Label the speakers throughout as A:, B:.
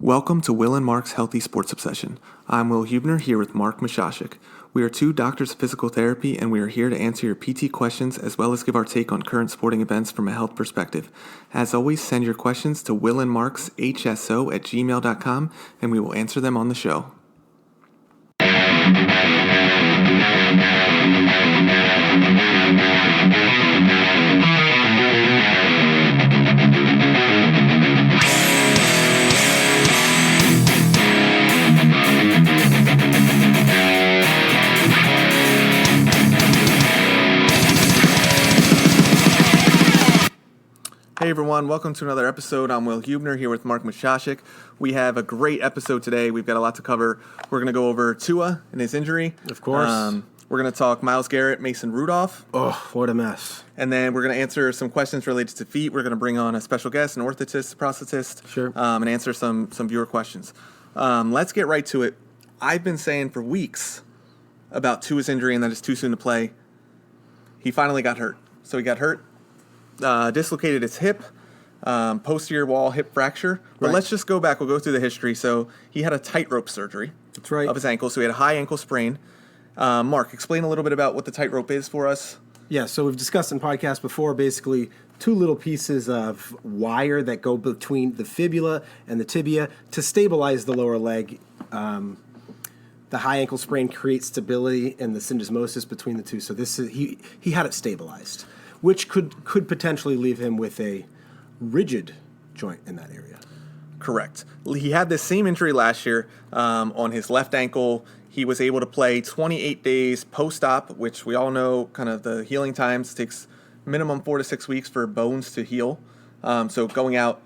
A: Welcome to Will and Mark's Healthy Sports Obsession. I'm Will Hubner here with Mark Mashashik. We are two doctors of physical therapy, and we are here to answer your PT questions as well as give our take on current sporting events from a health perspective. As always, send your questions to willandmarkshso@gmail.com, and we will answer them on the show. Hey everyone, welcome to another episode. I'm Will Hubner here with Mark Mashashik. We have a great episode today. We've got a lot to cover. We're going to go over Tua and his injury.
B: Of course.
A: We're going to talk Myles Garrett, Mason Rudolph.
B: Oh, what a mess.
A: And then we're going to answer some questions related to feet. We're going to bring on a special guest, an orthotist, a prosthetist,
B: Sure.
A: And answer some viewer questions. Let's get right to it. I've been saying for weeks about Tua's injury and that it's too soon to play. He finally got hurt. So he got hurt. Dislocated his hip, posterior wall hip fracture. But
B: Right.
A: let's just go back. We'll go through the history. So he had a tightrope surgery.
B: That's right.
A: Of his ankle. So he had a high ankle sprain. Mark, explain a little bit about what the tightrope is for us.
B: Yeah, so we've discussed in podcasts before, basically two little pieces of wire that go between the fibula and the tibia to stabilize the lower leg. The high ankle sprain creates stability and the syndesmosis between the two. So this is he had it stabilized, which could potentially leave him with a rigid joint in that area.
A: Correct. He had this same injury last year on his left ankle. He was able to play 28 days post-op, which we all know kind of the healing times. It takes minimum 4 to 6 weeks for bones to heal. So going out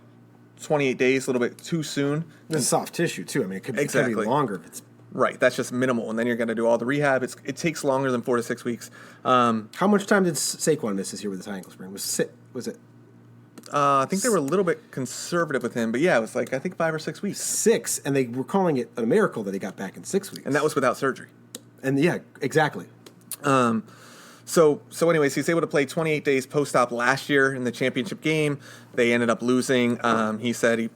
A: 28 days, a little bit too soon.
B: It's soft tissue, too. I mean, it could be longer if it's...
A: Right, that's just minimal, and then you're going to do all the rehab. It takes longer than 4 to 6 weeks.
B: How much time did Saquon miss this year with his high ankle sprain? Was it?
A: I think they were a little bit conservative with him, but yeah, it was like, I think 5 or 6 weeks.
B: 6, and they were calling it a miracle that he got back in 6 weeks.
A: And that was without surgery.
B: And yeah, exactly.
A: So anyways, he's able to play 28 days post-op last year in the championship game. They ended up losing. He said he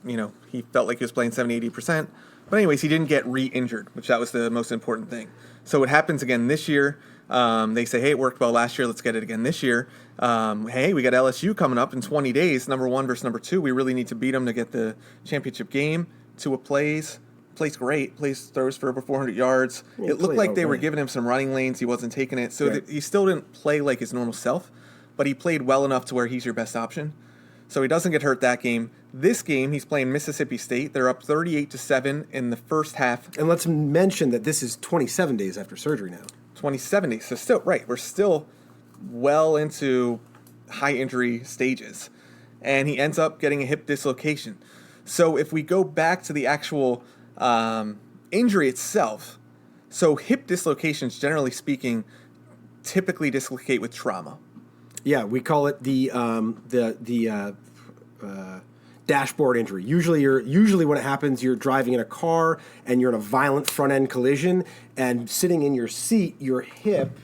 A: felt like he was playing 70-80%. But anyways, he didn't get re-injured, which that was the most important thing. So it happens again this year. They say, hey, it worked well last year. Let's get it again this year. Hey, we got LSU coming up in 20 days, number 1 versus number 2. We really need to beat them to get the championship game. Tua plays great, throws for over 400 yards. It looked like they were giving him some running lanes. He wasn't taking it. So he still didn't play like his normal self, but he played well enough to where he's your best option. So he doesn't get hurt that game. This game, he's playing Mississippi State. They're up 38-7 in the first half.
B: And let's mention that this is 27 days after surgery now.
A: 27 days. So still, right, we're still well into high injury stages. And he ends up getting a hip dislocation. So if we go back to the actual injury itself, so hip dislocations, generally speaking, typically dislocate with trauma.
B: Yeah, we call it the dashboard injury. Usually when it happens, you're driving in a car and you're in a violent front end collision, and sitting in your seat, your hip,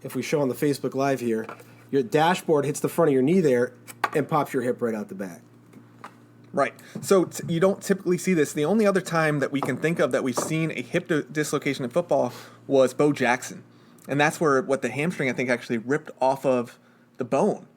B: if we show on the Facebook Live here, your dashboard hits the front of your knee there and pops your hip right out the back.
A: Right. So you don't typically see this. The only other time that we can think of that we've seen a hip dislocation in football was Bo Jackson. And that's what the hamstring, I think, actually ripped off of the bone.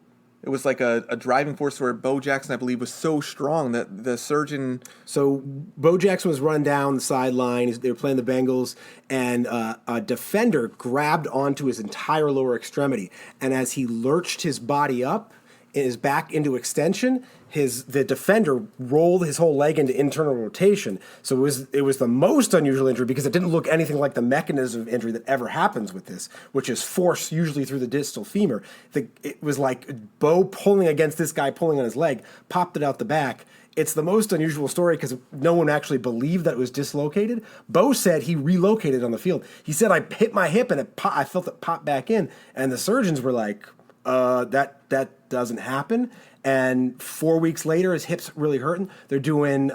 A: It was like a driving force where Bo Jackson, I believe, was so strong that the surgeon...
B: So Bo Jackson was run down the sideline. They were playing the Bengals, and a defender grabbed onto his entire lower extremity. And as he lurched his body up, his back into extension, the defender rolled his whole leg into internal rotation. So it was the most unusual injury because it didn't look anything like the mechanism of injury that ever happens with this, which is force usually through the distal femur. It was like Bo pulling against this guy pulling on his leg, popped it out the back. It's the most unusual story because no one actually believed that it was dislocated. Bo said he relocated on the field. He said, I hit my hip and I felt it pop back in. And the surgeons were like, that doesn't happen. And 4 weeks later, his hip's really hurting. They're doing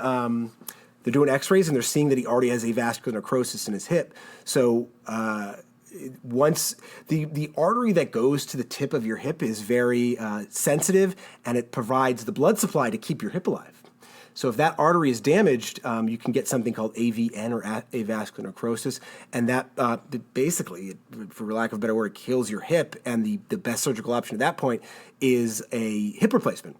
B: X-rays, and they're seeing that he already has avascular necrosis in his hip. So once the artery that goes to the tip of your hip is very sensitive, and it provides the blood supply to keep your hip alive. So if that artery is damaged, you can get something called AVN or avascular necrosis, and that basically, for lack of a better word, kills your hip. And the best surgical option at that point is a hip replacement.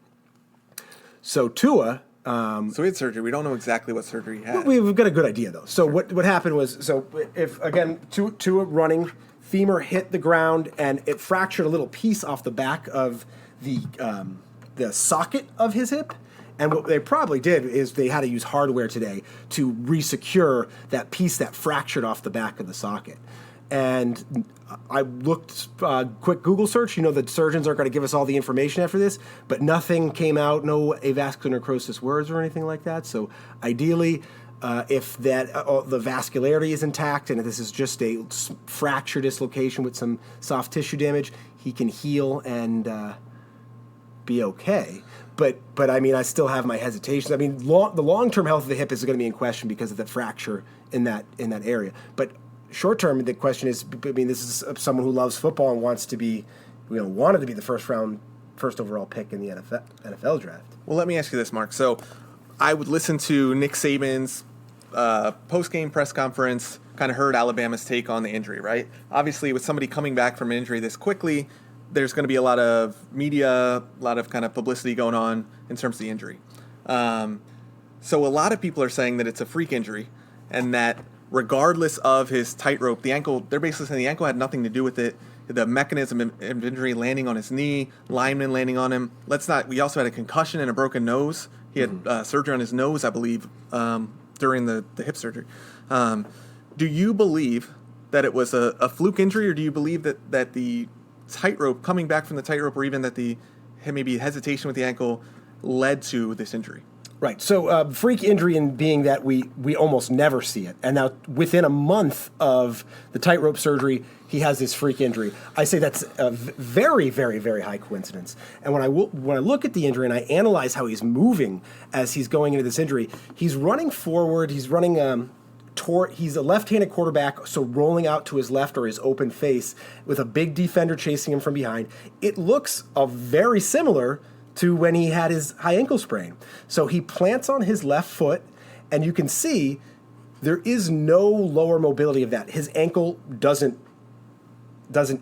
B: So Tua.
A: So he had surgery. We don't know exactly what surgery he had.
B: We've got a good idea though. So what happened was, so if again Tua running, femur hit the ground and it fractured a little piece off the back of the socket of his hip. And what they probably did is they had to use hardware today to resecure that piece that fractured off the back of the socket. And I looked, quick Google search. You know, the surgeons aren't going to give us all the information after this, but nothing came out, no avascular necrosis words or anything like that. So ideally, if that the vascularity is intact and if this is just a fracture dislocation with some soft tissue damage, he can heal and be okay. But I mean, I still have my hesitations. I mean, the long-term health of the hip is going to be in question because of the fracture in that area. But short term, the question is, I mean, this is someone who loves football and wants to be, wanted to be the first overall pick in the NFL draft.
A: Well, let me ask you this, Mark. So I would listen to Nick Saban's post-game press conference, kind of heard Alabama's take on the injury, right? Obviously, with somebody coming back from an injury this quickly, there's going to be a lot of media, a lot of kind of publicity going on in terms of the injury. So a lot of people are saying that it's a freak injury and that regardless of his tightrope, the ankle, they're basically saying the ankle had nothing to do with it. The mechanism of injury landing on his knee, lineman landing on him. We also had a concussion and a broken nose. He had surgery on his nose, I believe, during the hip surgery. Do you believe that it was a fluke injury, or do you believe that the tightrope, coming back from the tightrope, or even that the maybe hesitation with the ankle led to this injury?
B: Right. So freak injury in being that we almost never see it. And now within a month of the tightrope surgery, he has this freak injury. I say that's a very, very, very high coincidence. And when I look at the injury and I analyze how he's moving as he's going into this injury, he's running forward. He's running he's a left-handed quarterback, so rolling out to his left or his open face with a big defender chasing him from behind. It looks very similar to when he had his high ankle sprain. So he plants on his left foot, and you can see there is no lower mobility of that. His ankle doesn't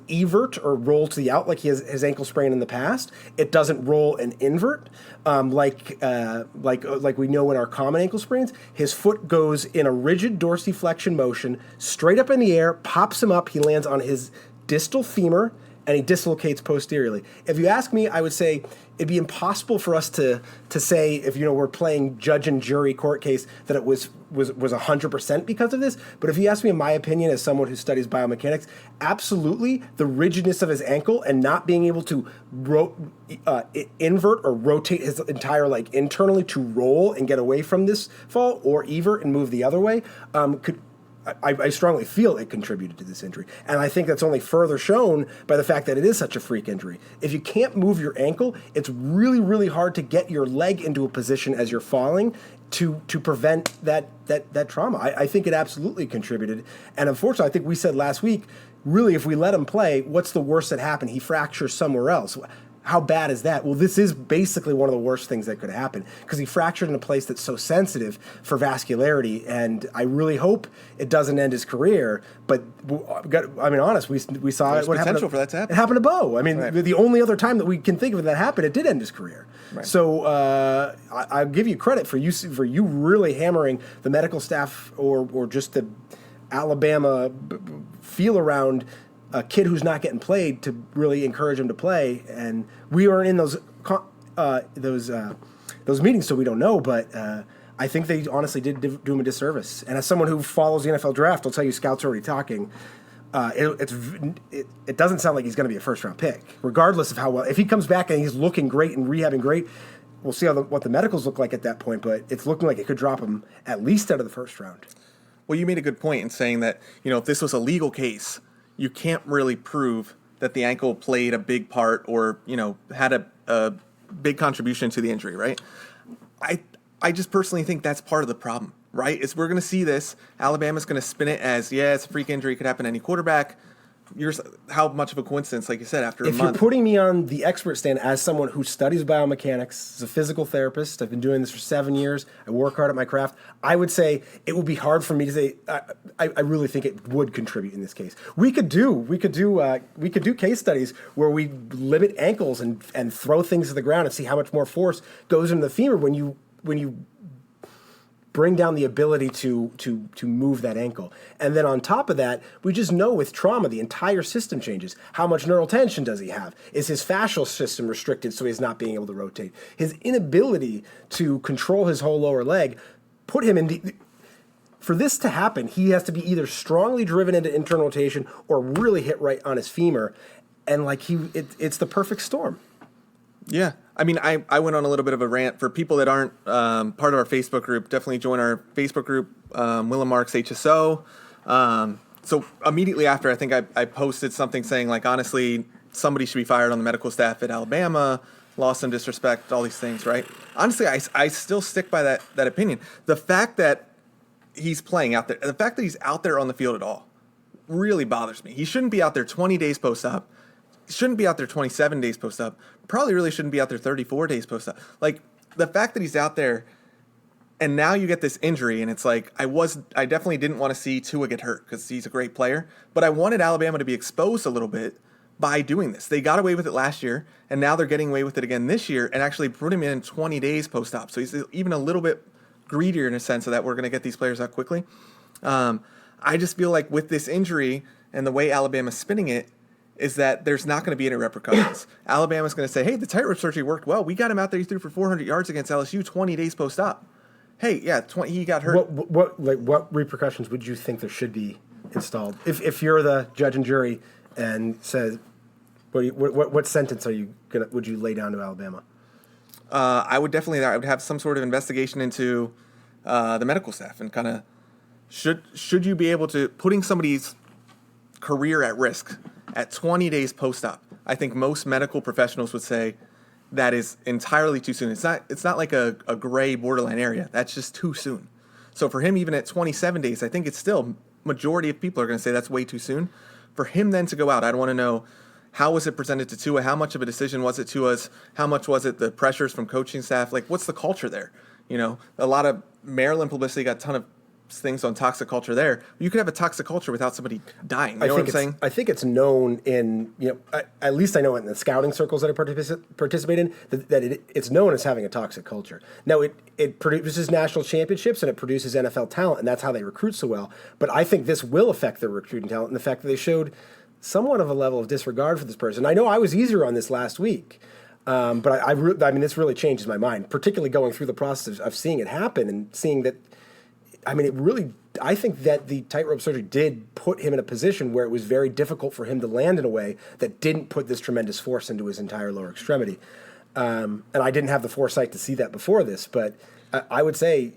B: evert or roll to the out like he has his ankle sprain in the past. It doesn't roll and invert like we know in our common ankle sprains. His foot goes in a rigid dorsiflexion motion, straight up in the air, pops him up. He lands on his distal femur, and he dislocates posteriorly. If you ask me, I would say it'd be impossible for us to say, if we're playing judge and jury court case, that it was 100% because of this. But if you ask me, in my opinion, as someone who studies biomechanics, absolutely the rigidness of his ankle and not being able to invert or rotate his entire leg internally to roll and get away from this fall, or evert and move the other way, I strongly feel it contributed to this injury. And I think that's only further shown by the fact that it is such a freak injury. If you can't move your ankle, it's really, really hard to get your leg into a position as you're falling to prevent that trauma. I think it absolutely contributed. And unfortunately, I think we said last week, really, if we let him play, what's the worst that happened? He fractures somewhere else. How bad is that? Well, this is basically one of the worst things that could happen because he fractured in a place that's so sensitive for vascularity, and I really hope it doesn't end his career. But I mean, honest, we saw
A: There's
B: what
A: potential
B: happened.
A: For that to happen.
B: It happened to Bo. I mean,
A: right.
B: The only other time that we can think of that happened, it did end his career.
A: Right.
B: So I give you credit for you really hammering the medical staff or just the Alabama feel around a kid who's not getting played to really encourage him to play, and we weren't in those meetings, so we don't know. But I think they honestly did do him a disservice. And as someone who follows the NFL draft, I'll tell you, scouts are already talking. It doesn't sound like he's going to be a first-round pick, regardless of how well. If he comes back and he's looking great and rehabbing great, we'll see what the medicals look like at that point. But it's looking like it could drop him at least out of the first round.
A: Well, you made a good point in saying that if this was a legal case, you can't really prove that the ankle played a big part or, had a big contribution to the injury, right? I just personally think that's part of the problem, right? We're going to see this. Alabama's going to spin it as, it's a freak injury, could happen to any quarterback. how much of a coincidence, like you said, after a
B: If you're
A: month.
B: putting me on the expert stand as someone who studies biomechanics, is a physical therapist, I've been doing this for 7 years, I work hard at my craft, I would say it would be hard for me to say, I really think it would contribute in this case. We could do case studies where we limit ankles and throw things to the ground and see how much more force goes into the femur when you bring down the ability to move that ankle. And then on top of that, we just know with trauma, the entire system changes. How much neural tension does he have? Is his fascial system restricted so he's not being able to rotate? His inability to control his whole lower leg put him in for this to happen, he has to be either strongly driven into internal rotation or really hit right on his femur. And it's the perfect storm.
A: Yeah. I mean, I went on a little bit of a rant. For people that aren't part of our Facebook group, definitely join our Facebook group, Willem Marks HSO. So immediately after, I think I posted something saying, like, honestly, somebody should be fired on the medical staff at Alabama, lost some disrespect, all these things, right? Honestly, I still stick by that opinion. The fact that he's playing out there, the fact that he's out there on the field at all really bothers me. He shouldn't be out there 20 days post-op. Shouldn't be out there 27 days post-up. Probably really shouldn't be out there 34 days post-up. Like, the fact that he's out there and now you get this injury, and it's like, I definitely didn't want to see Tua get hurt because he's a great player, but I wanted Alabama to be exposed a little bit by doing this. They got away with it last year, and now they're getting away with it again this year and actually put him in 20 days post-op. So he's even a little bit greedier in a sense of that we're going to get these players out quickly. I just feel like with this injury and the way Alabama's spinning it, is that there's not going to be any repercussions. Alabama's going to say, hey, the tightrope surgery worked well. We got him out there. He threw for 400 yards against LSU 20 days post-op. Hey, yeah, he got hurt.
B: What repercussions would you think there should be installed? If you're the judge and jury and says, what sentence would you lay down to Alabama?
A: I would have some sort of investigation into the medical staff and kind of should you be able to putting somebody's career at risk at 20 days post-op. I think most medical professionals would say that is entirely too soon. It's not like a gray borderline area. That's just too soon. So for him, even at 27 days, I think it's still majority of people are going to say that's way too soon. For him then to go out, I'd want to know how was it presented to Tua? How much of a decision was it to us? How much was it the pressures from coaching staff? Like, what's the culture there? You know, a lot of Maryland publicity got a ton of things on toxic culture there. You could have a toxic culture without somebody dying. You know what I'm saying?
B: I think it's known in, at least I know in the scouting circles that I participate in, that it's known as having a toxic culture. Now, it produces national championships and it produces NFL talent, and that's how they recruit so well. But I think this will affect their recruiting talent and the fact that they showed somewhat of a level of disregard for this person. I know I was easier on this last week. But I mean, this really changes my mind, particularly going through the process of seeing it happen and seeing that. I mean, I think that the tightrope surgery did put him in a position where it was very difficult for him to land in a way that didn't put this tremendous force into his entire lower extremity. And I didn't have the foresight to see that before this, but I would say...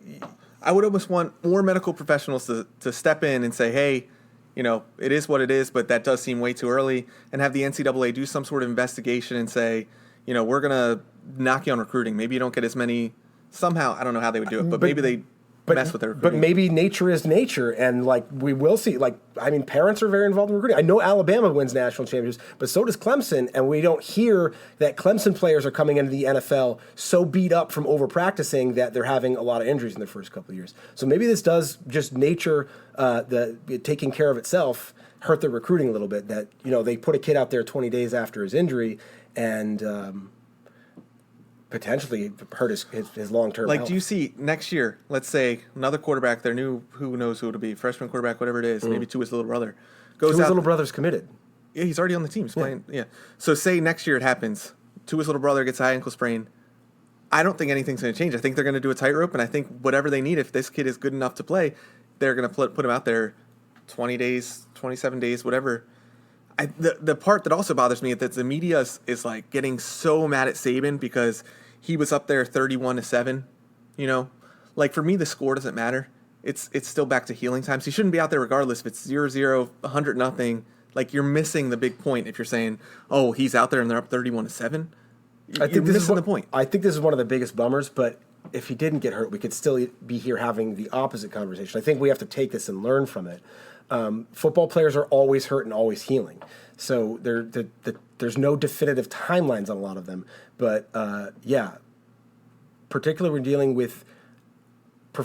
A: I would almost want more medical professionals to step in and say, hey, it is what it is, but that does seem way too early, and have the NCAA do some sort of investigation and say, we're going to knock you on recruiting. Maybe you don't get as many... Somehow, I don't know how they would do it, but maybe they... mess with their recruiting.
B: But maybe nature is nature, and we will see. Parents are very involved in recruiting. I know Alabama wins national championships, but so does Clemson, and we don't hear that Clemson players are coming into the NFL so beat up from over practicing that they're having a lot of injuries in their first couple of years. So maybe this does just nature, taking care of itself, hurt their recruiting a little bit. That they put a kid out there 20 days after his injury, and potentially hurt his long-term health.
A: Do you see next year, let's say another quarterback, their new, who knows who it'll be, freshman quarterback, whatever it is, maybe Tua's little brother, goes out.
B: Tua's little brother's committed.
A: Yeah, he's already on the team. He's playing. Yeah. So say next year it happens. Tua's little brother gets a high ankle sprain. I don't think anything's going to change. I think they're going to do a tightrope, and I think whatever they need, if this kid is good enough to play, they're going to put him out there 20 days, 27 days, whatever. The part that also bothers me is that the media is like getting so mad at Saban because he was up there 31-7, for me, the score doesn't matter. It's still back to healing times. He shouldn't be out there regardless if it's 0-0, 100-0. Like, you're missing the big point if you're saying, oh, he's out there and they're up 31-7. You're missing the point.
B: I think this is one of the biggest bummers, but if he didn't get hurt, we could still be here having the opposite conversation. I think we have to take this and learn from it. Football players are always hurt and always healing. So there's no definitive timelines on a lot of them. But particularly when dealing with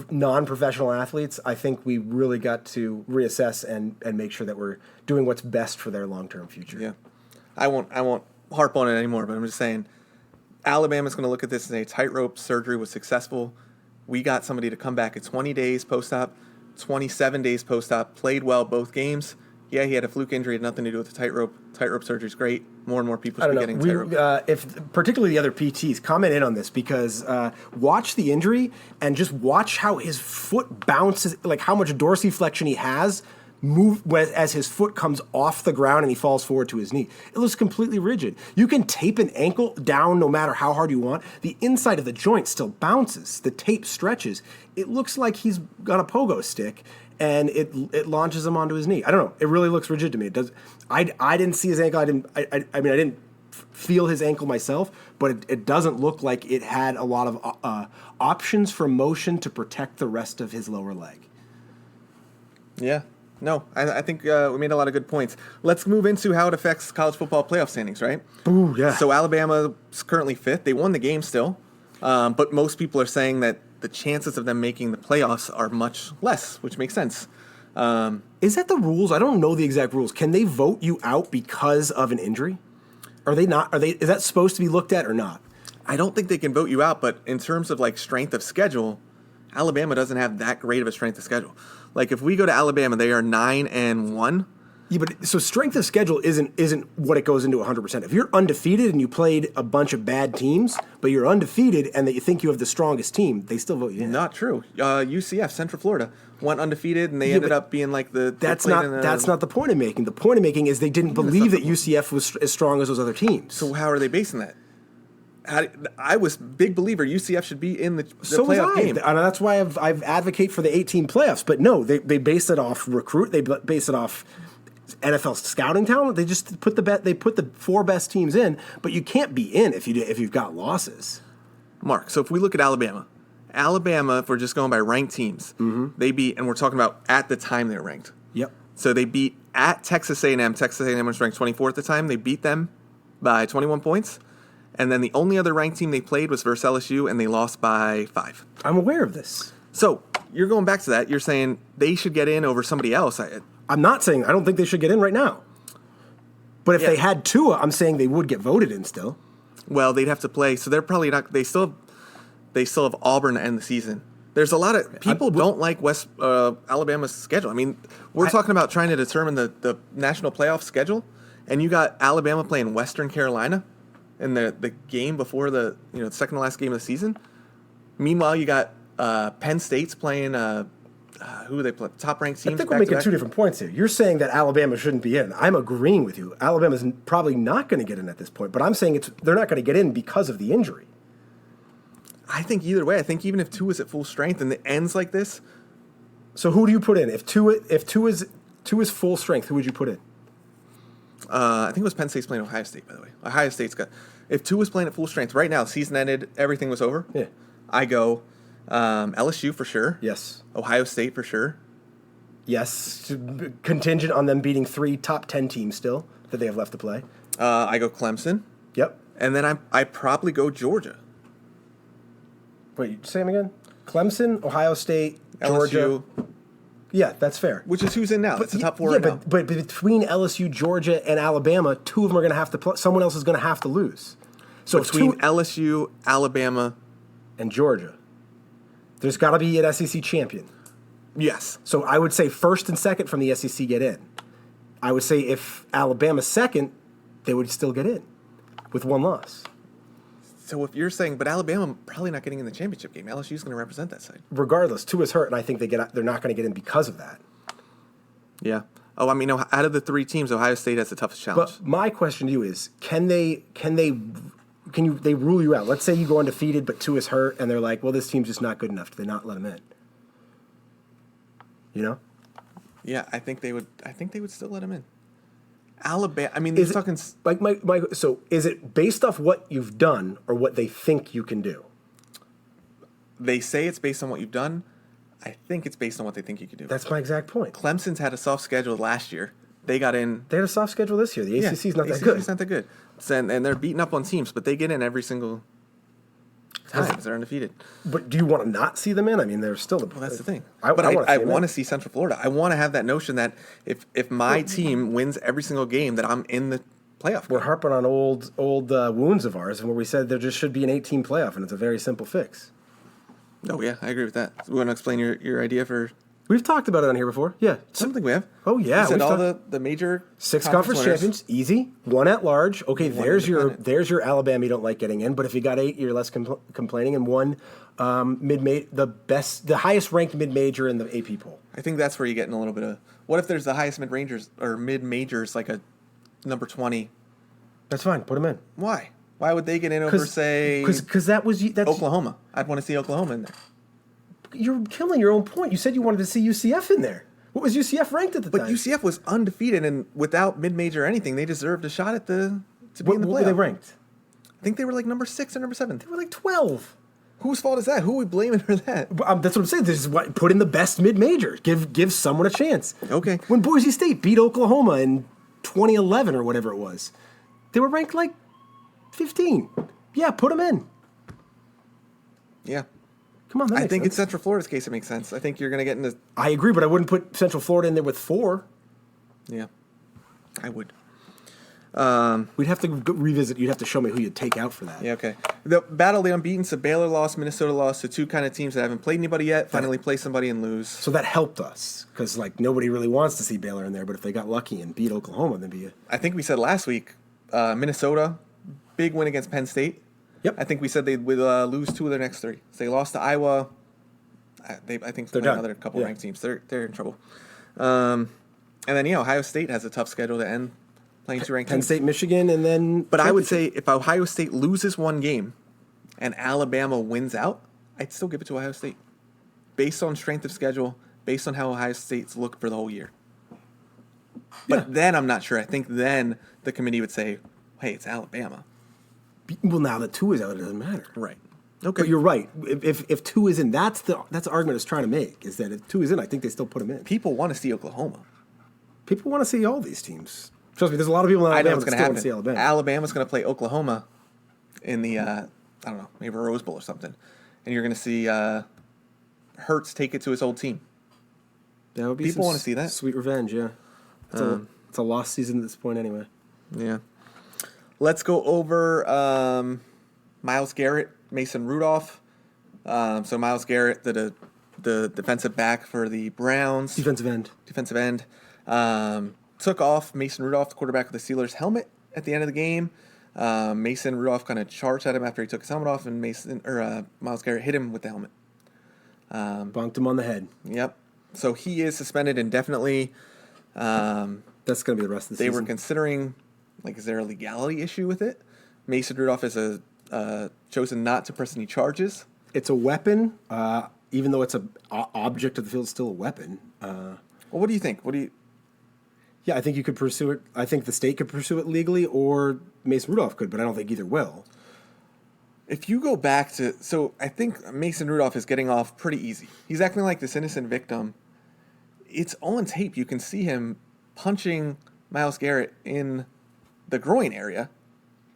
B: non-professional athletes, I think we really got to reassess and make sure that we're doing what's best for their long-term future.
A: Yeah, I won't harp on it anymore, but I'm just saying Alabama's going to look at this as a tightrope surgery was successful. We got somebody to come back at 20 days post-op, 27 days post-op, played well both games. Yeah, he had a fluke injury, had nothing to do with the tightrope. Tightrope surgery is great. More and more people should be getting tightrope.
B: If particularly the other PTs, comment in on this because watch the injury and just watch how his foot bounces, like how much dorsiflexion he has move as his foot comes off the ground and he falls forward to his knee. It looks completely rigid. You can tape an ankle down no matter how hard you want. The inside of the joint still bounces. The tape stretches. It looks like he's got a pogo stick. And it launches him onto his knee. I don't know. It really looks rigid to me. It does. I didn't see his ankle. I mean, I didn't feel his ankle myself, but it doesn't look like it had a lot of options for motion to protect the rest of his lower leg.
A: Yeah. No, I think we made a lot of good points. Let's move into how it affects college football playoff standings, right?
B: Ooh, yeah.
A: So Alabama's currently 5th. They won the game still, but most people are saying that the chances of them making the playoffs are much less, which makes sense.
B: Is that the rules? I don't know the exact rules. Can they vote you out because of an injury? Are they not? Is that supposed to be looked at or not?
A: I don't think they can vote you out, but in terms of like strength of schedule, Alabama doesn't have that great of a strength of schedule. Like if we go to Alabama, they are 9-1.
B: Yeah, but so strength of schedule isn't what it goes into 100%. If you're undefeated and you played a bunch of bad teams, but you're undefeated and that you think you have the strongest team, they still vote you in.
A: Not true. UCF, Central Florida, went undefeated and they ended up being like
B: that's not the point I'm making. The point I'm making is they didn't believe that UCF was as strong as those other teams.
A: So how are they basing that? I was big believer UCF should be in the playoff game.
B: And that's why I've advocate for the 18 playoffs. But no, they base it off recruit. They base it off NFL scouting talent. They just put the 4 best teams in, but you can't be in if you've got losses.
A: Mark, so if we look at Alabama, if we're just going by ranked teams, they beat, and we're talking about at the time they were ranked.
B: Yep.
A: So they beat at Texas A&M. Texas A&M was ranked 24 at the time. They beat them by 21 points. And then the only other ranked team they played was versus LSU, and they lost by 5.
B: I'm aware of this.
A: So you're going back to that. You're saying they should get in over somebody else.
B: I'm not saying I don't think they should get in right now. But if they had Tua, I'm saying they would get voted in still.
A: Well, they'd have to play. So they're probably not. They still have Auburn to end the season. There's a lot of people don't like Alabama's schedule. I mean, we're talking about trying to determine the national playoff schedule, and you got Alabama playing Western Carolina in the game before the second to last game of the season. Meanwhile, you got Penn State's playing who they play, top ranked teams.
B: I think we're making 2 different points here. You're saying that Alabama shouldn't be in. I'm agreeing with you. Alabama's probably not going to get in at this point, but I'm saying they're not going to get in because of the injury.
A: I think either way. I think even if Tua is at full strength and it ends like this.
B: So who do you put in? If Tua is full strength, who would you put in?
A: I think it was Penn State's playing Ohio State, by the way. Ohio State's got. If Tua was playing at full strength right now, the season ended, everything was over.
B: Yeah.
A: I go LSU for sure.
B: Yes.
A: Ohio State for sure.
B: Yes. Contingent on them beating 3 top 10 teams still that they have left to play.
A: I go Clemson.
B: Yep.
A: And then I probably go Georgia.
B: Wait, say them again? Clemson, Ohio State, Georgia.
A: LSU.
B: Yeah, that's fair.
A: Which is who's in now. It's the top 4
B: yeah,
A: right now.
B: but between LSU, Georgia, and Alabama, 2 of them are going to have to play. Someone else is going to have to lose. So
A: between LSU, Alabama,
B: and Georgia, there's got to be an SEC champion.
A: Yes.
B: So I would say first and second from the SEC get in. I would say if Alabama's second, they would still get in with 1 loss.
A: So if you're saying, but Alabama probably not getting in the championship game, LSU's going to represent that side.
B: Regardless, Tua's hurt, and I think they're not going to get in because of that.
A: Yeah. Oh, I mean, out of the 3 teams, Ohio State has the toughest challenge.
B: But my question to you is, can they rule you out? Let's say you go undefeated, but Tua's hurt, and they're like, well, this team's just not good enough. Do they not let him in? You know?
A: Yeah, I think they would still let him in. Alabama. I mean, they're talking
B: like my. So, is it based off what you've done or what they think you can do?
A: They say it's based on what you've done. I think it's based on what they think you can do.
B: That's my exact point.
A: Clemson's had a soft schedule last year. They got in.
B: They had a soft schedule this year. The ACC's not that good.
A: ACC's not that good. And they're beating up on teams, but they get in every single time because they're undefeated.
B: But do you want to not see them in? I mean, they're still the.
A: Well, that's the thing.
B: I
A: want to see Central Florida. I want to have that notion that if my team wins every single game, that I'm in the playoff.
B: We're harping on old wounds of ours, and where we said there just should be an 18 playoff, and it's a very simple fix.
A: Oh yeah, I agree with that. So we want to explain your idea for.
B: We've talked about it on here before. Yeah.
A: I don't think we have.
B: Oh yeah,
A: we said all the major
B: 6 conference champions, easy. 1 at large. Okay, there's your Alabama you don't like getting in, but if you got 8, you're less complaining. And 1 mid-major, the highest ranked mid-major in the AP poll.
A: I think that's where you get in a little bit of. What if there's the highest mid-majors like a number 20?
B: That's fine. Put them in.
A: Why? Why would they get in over say?
B: Because that's
A: Oklahoma. I'd want to see Oklahoma in there.
B: You're killing your own point. You said you wanted to see UCF in there. What was UCF ranked at the time?
A: But UCF was undefeated, and without mid-major or anything, they deserved a shot at to be in the playoff.
B: What were they ranked?
A: I think they were like number 6 or number 7.
B: They were like 12.
A: Whose fault is that? Who are we blaming for that?
B: That's what I'm saying. This is what put in the best mid-major. Give someone a chance.
A: Okay.
B: When Boise State beat Oklahoma in 2011 or whatever it was, they were ranked like 15. Yeah, put them in.
A: Yeah.
B: Come on,
A: I think in Central Florida's case it makes sense. I think you're going to get into.
B: I agree, but I wouldn't put Central Florida in there with 4.
A: Yeah, I would.
B: We'd have to revisit. You'd have to show me who you'd take out for that.
A: Yeah, okay. The battle of the unbeaten, so Baylor lost, Minnesota lost, so 2 kind of teams that haven't played anybody yet, finally play somebody and lose.
B: So that helped us, because like nobody really wants to see Baylor in there, but if they got lucky and beat Oklahoma, then
A: I think we said last week, Minnesota, big win against Penn State.
B: Yep.
A: I think we said they would lose 2 of their next 3. So they lost to Iowa. I think
B: they're
A: another couple ranked teams. They're in trouble. And then Ohio State has a tough schedule to end playing 2 ranked
B: Penn
A: teams.
B: State, Michigan, and then.
A: But I would say if Ohio State loses 1 game and Alabama wins out, I'd still give it to Ohio State, based on strength of schedule, based on how Ohio State's looked for the whole year. But then I'm not sure. I think then the committee would say, "Hey, it's Alabama."
B: Well, now that 2 is out, it doesn't matter.
A: Right. Okay.
B: But you're right. If 2 is in, that's the argument I was trying to make, is that if 2 is in, I think they still put them in.
A: People want to see Oklahoma.
B: People want to see all these teams. Trust me, there's a lot of people in Alabama that still want to see Alabama.
A: Alabama's going to play Oklahoma in the, I don't know, maybe a Rose Bowl or something. And you're going to see Hurts take it to his old team.
B: That would be
A: people want to see that.
B: Sweet revenge, yeah. It's a lost season at this point anyway.
A: Yeah. Let's go over Myles Garrett, Mason Rudolph. So Myles Garrett, the defensive back for the Browns.
B: Defensive end.
A: Took off Mason Rudolph, the quarterback of the Steelers' helmet at the end of the game. Mason Rudolph kind of charged at him after he took his helmet off, and Myles Garrett hit him with the helmet.
B: Bonked him on the head.
A: Yep. So he is suspended indefinitely.
B: That's going to be the rest of the season.
A: They were considering, is there a legality issue with it? Mason Rudolph is chosen not to press any charges.
B: It's a weapon, even though it's an object of the field, it's still a weapon.
A: Well, what do you think?
B: Yeah, I think you could pursue it. I think the state could pursue it legally, or Mason Rudolph could, but I don't think either will.
A: If you go back to... So I think Mason Rudolph is getting off pretty easy. He's acting like this innocent victim. It's on tape. You can see him punching Myles Garrett in the groin area.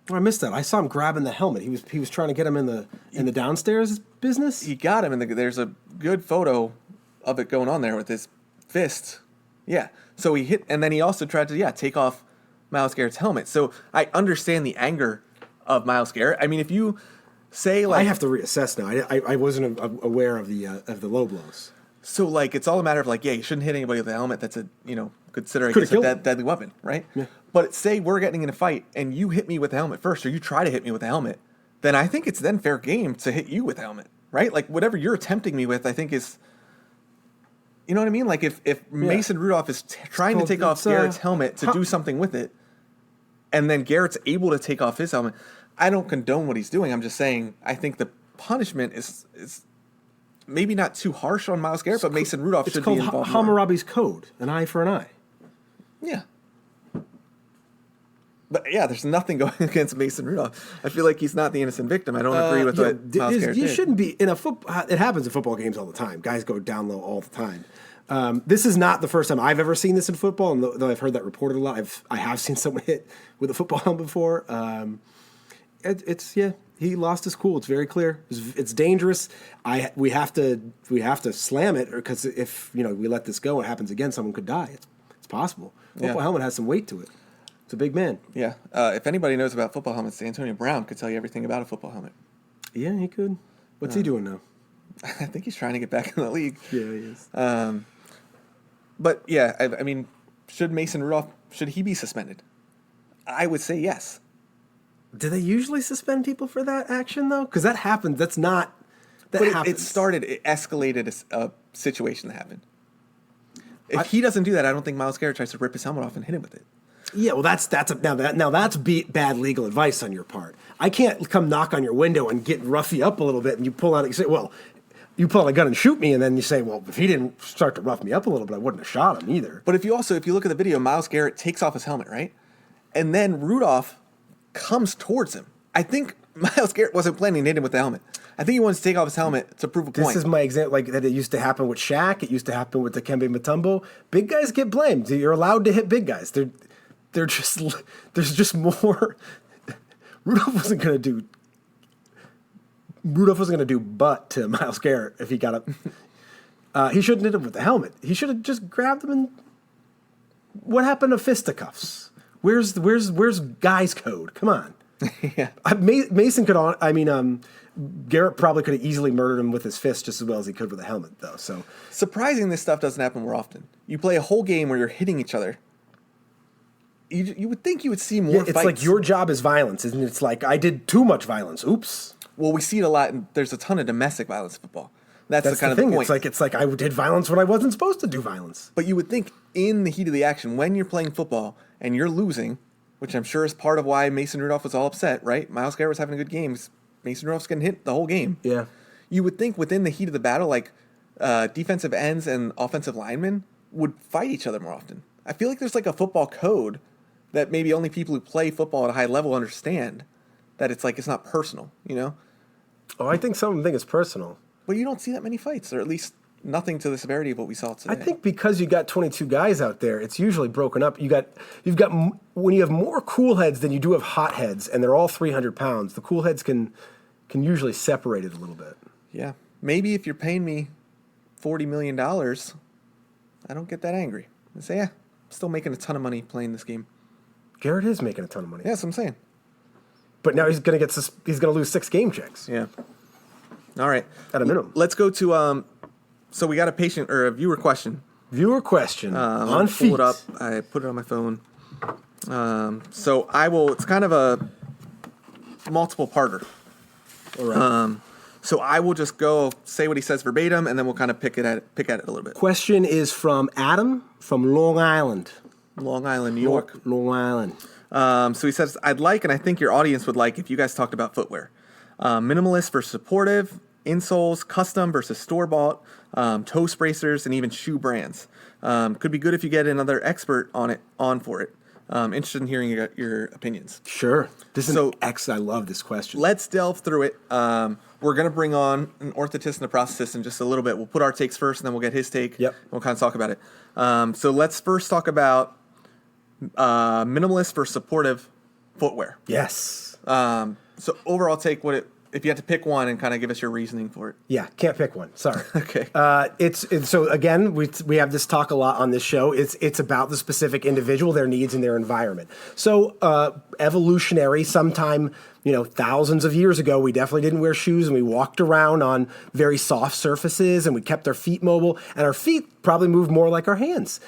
B: Oh, I missed that. I saw him grabbing the helmet. He was trying to get him in the downstairs business.
A: He got him, and there's a good photo of it going on there with his fist. Yeah. So he hit, and then he also tried to take off Myles Garrett's helmet. So I understand the anger of Myles Garrett. I mean, if you say
B: I have to reassess now. I wasn't aware of the low blows.
A: So it's all a matter of you shouldn't hit anybody with a helmet that's considered a deadly weapon, right?
B: Yeah.
A: But say we're getting in a fight and you hit me with a helmet first, or you try to hit me with a helmet, then I think it's then fair game to hit you with a helmet, right? Whatever you're attempting me with, I think is. You know what I mean? If Mason Rudolph is trying to take off Garrett's helmet to do something with it, and then Garrett's able to take off his helmet, I don't condone what he's doing. I'm just saying I think the punishment is maybe not too harsh on Myles Garrett, but Mason Rudolph should be involved.
B: It's called Hammurabi's Code, an eye for an eye.
A: Yeah. But yeah, there's nothing going against Mason Rudolph. I feel like he's not the innocent victim. I don't agree with what Myles Garrett
B: You
A: did.
B: shouldn't be in a football. It happens in football games all the time. Guys go down low all the time. This is not the first time I've ever seen this in football, and though I've heard that reported a lot, I have seen someone hit with a football helmet before. He lost his cool. It's very clear. It's dangerous. We have to slam it, because if we let this go, it happens again, someone could die. It's possible. Football helmet has some weight to it. It's a big man.
A: Yeah. If anybody knows about football helmets, Antonio Brown could tell you everything about a football helmet.
B: Yeah, he could. What's he doing now?
A: I think he's trying to get back in the league.
B: Yeah, he is.
A: But yeah, I mean, should Mason Rudolph, should he be suspended? I would say yes.
B: Do they usually suspend people for that action, though? Because that happens. That's not... That happens.
A: It escalated a situation that happened. If he doesn't do that, I don't think Myles Garrett tries to rip his helmet off and hit him with it.
B: Yeah, well, that's bad legal advice on your part. I can't come knock on your window and get rough you up a little bit, and you pull out, you say, well, you pull out a gun and shoot me, and then you say, well, if he didn't start to rough me up a little bit, I wouldn't have shot him either.
A: But if you look at the video, Myles Garrett takes off his helmet, right? And then Rudolph comes towards him. I think Myles Garrett wasn't planning to hit him with the helmet. I think he wanted to take off his helmet to prove a point.
B: This is my example, like that it used to happen with Shaq. It used to happen with Dikembe Mutombo. Big guys get blamed. You're allowed to hit big guys. They're just, there's just more. Rudolph wasn't going to do butt to Myles Garrett if he got up. He shouldn't hit him with the helmet. He should have just grabbed him and... What happened to fisticuffs? Where's guys code? Come on.
A: Yeah.
B: Mason could Garrett probably could have easily murdered him with his fist just as well as he could with a helmet, though. So
A: surprising, this stuff doesn't happen more often. You play a whole game where you're hitting each other. You would think you would see more
B: it's
A: fights.
B: like your job is violence, isn't it? It's like, I did too much violence. Oops.
A: Well, we see it a lot, and there's a ton of domestic violence in football. That's the kind of
B: thing.
A: The point.
B: It's like I did violence when I wasn't supposed to do violence.
A: But you would think in the heat of the action, when you're playing football and you're losing, which I'm sure is part of why Mason Rudolph was all upset, right? Myles Garrett was having a good game. Mason Rudolph's getting hit the whole game.
B: Yeah.
A: You would think within the heat of the battle, like defensive ends and offensive linemen would fight each other more often. I feel like there's like a football code that maybe only people who play football at a high level understand, that it's like it's not personal,
B: Oh, I think some of them think it's personal.
A: But you don't see that many fights, or at least nothing to the severity of what we saw today.
B: I think because you got 22 guys out there, it's usually broken up. When you have more cool heads than you do have hot heads, and they're all 300 pounds, the cool heads can usually separate it a little bit.
A: Yeah. Maybe if you're paying me $40 million, I don't get that angry. I say, yeah, I'm still making a ton of money playing this game.
B: Garrett is making a ton of money.
A: Yeah, that's what I'm saying.
B: But now he's going to lose 6 game checks.
A: Yeah. All right.
B: At a minimum.
A: Let's go to so we got a viewer question.
B: Viewer question on feet.
A: Pull it up. I put it on my phone. So it's kind of a multiple parter.
B: All right.
A: So I will just go say what he says verbatim, and then we'll kind of pick at it a little bit.
B: Question is from Adam from Long Island.
A: Long Island, New York.
B: Long Island.
A: So he says, I'd like, and I think your audience would like, if you guys talked about footwear. Minimalist versus supportive, insoles, custom versus store-bought, toe bracers, and even shoe brands. Could be good if you get another expert on for it. Interested in hearing your opinions.
B: Sure. I love this question.
A: Let's delve through it. We're going to bring on an orthotist and a prosthetist in just a little bit. We'll put our takes first, and then we'll get his take.
B: Yep.
A: And we'll kind of talk about it. So let's first talk about minimalist versus supportive footwear.
B: Yes.
A: So overall take, if you had to pick one and kind of give us your reasoning for it.
B: Yeah, can't pick one. Sorry.
A: Okay.
B: It's so again, we have this talk a lot on this show. It's about the specific individual, their needs, and their environment. So evolutionary, sometime thousands of years ago, we definitely didn't wear shoes, and we walked around on very soft surfaces, and we kept our feet mobile, and our feet probably moved more like our hands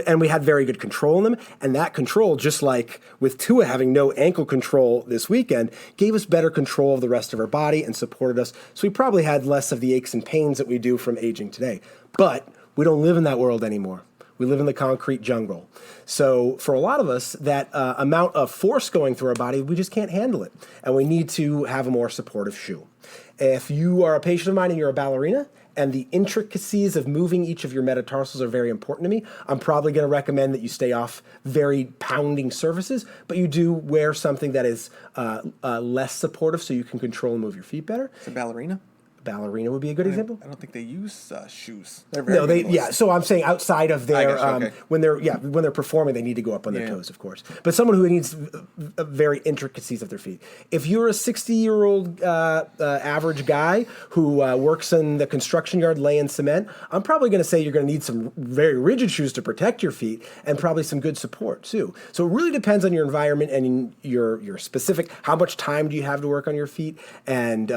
B: and we had very good control in them. And that control, just like with Tua having no ankle control this weekend, gave us better control of the rest of our body and supported us. So we probably had less of the aches and pains that we do from aging today. But we don't live in that world anymore. We live in the concrete jungle. So for a lot of us, that amount of force going through our body, we just can't handle it. And we need to have a more supportive shoe. If you are a patient of mine and you're a ballerina, and the intricacies of moving each of your metatarsals are very important to me, I'm probably going to recommend that you stay off very pounding surfaces, but you do wear something that is less supportive so you can control and move your feet better.
A: It's a ballerina?
B: Ballerina would be a good example.
A: I don't think they use shoes. They're very
B: yeah. So I'm saying outside of their
A: okay.
B: when they're performing, they need to go up on their toes, of course. But someone who needs very intricacies of their feet. If you're a 60-year-old average guy who works in the construction yard laying cement, I'm probably going to say you're going to need some very rigid shoes to protect your feet and probably some good support too. So it really depends on your environment and your specific. How much time do you have to work on your feet, and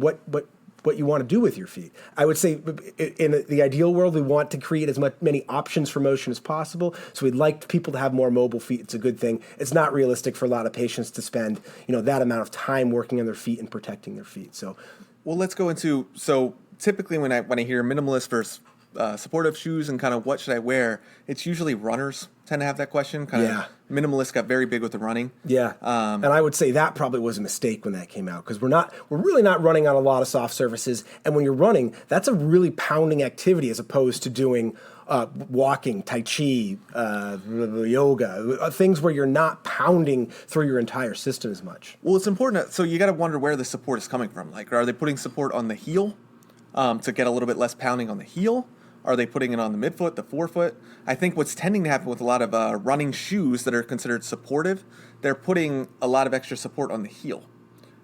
B: what you want to do with your feet. I would say in the ideal world, we want to create as many options for motion as possible. So we'd like people to have more mobile feet. It's a good thing. It's not realistic for a lot of patients to spend, that amount of time working on their feet and protecting their feet. So,
A: well, let's go into, so typically when I hear minimalist versus supportive shoes and kind of what should I wear, it's usually runners tend to have that question. Minimalist got very big with the running.
B: Yeah, and I would say that probably was a mistake when that came out, because we're really not running on a lot of soft surfaces. And when you're running, that's a really pounding activity as opposed to doing walking, tai chi, yoga, things where you're not pounding through your entire system as much.
A: Well, it's important. So you got to wonder where the support is coming from. Like, are they putting support on the heel to get a little bit less pounding on the heel? Are they putting it on the midfoot, the forefoot? I think what's tending to happen with a lot of running shoes that are considered supportive, they're putting a lot of extra support on the heel.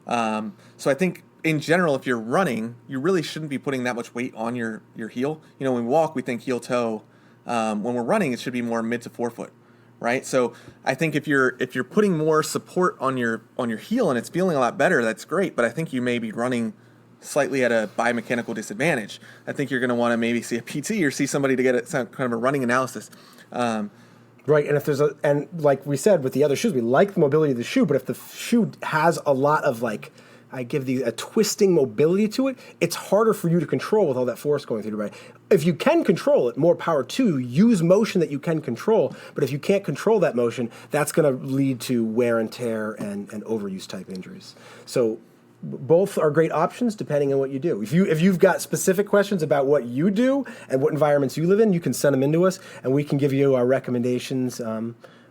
A: So I think in general, if you're running, you really shouldn't be putting that much weight on your heel. When we walk, we think heel toe. When we're running, it should be more mid to forefoot, right? So I think if you're putting more support on your heel and it's feeling a lot better, that's great. But I think you may be running slightly at a biomechanical disadvantage. I think you're going to want to maybe see a PT or see somebody to get some kind of a running analysis.
B: Right, and if there's and like we said with the other shoes, we like the mobility of the shoe, but if the shoe has a lot of a twisting mobility to it, it's harder for you to control with all that force going through the body. If you can control it, more power to you. Use motion that you can control, but if you can't control that motion, that's going to lead to wear and tear and overuse type injuries. So both are great options depending on what you do. If you've got specific questions about what you do and what environments you live in, you can send them into us, and we can give you our recommendations,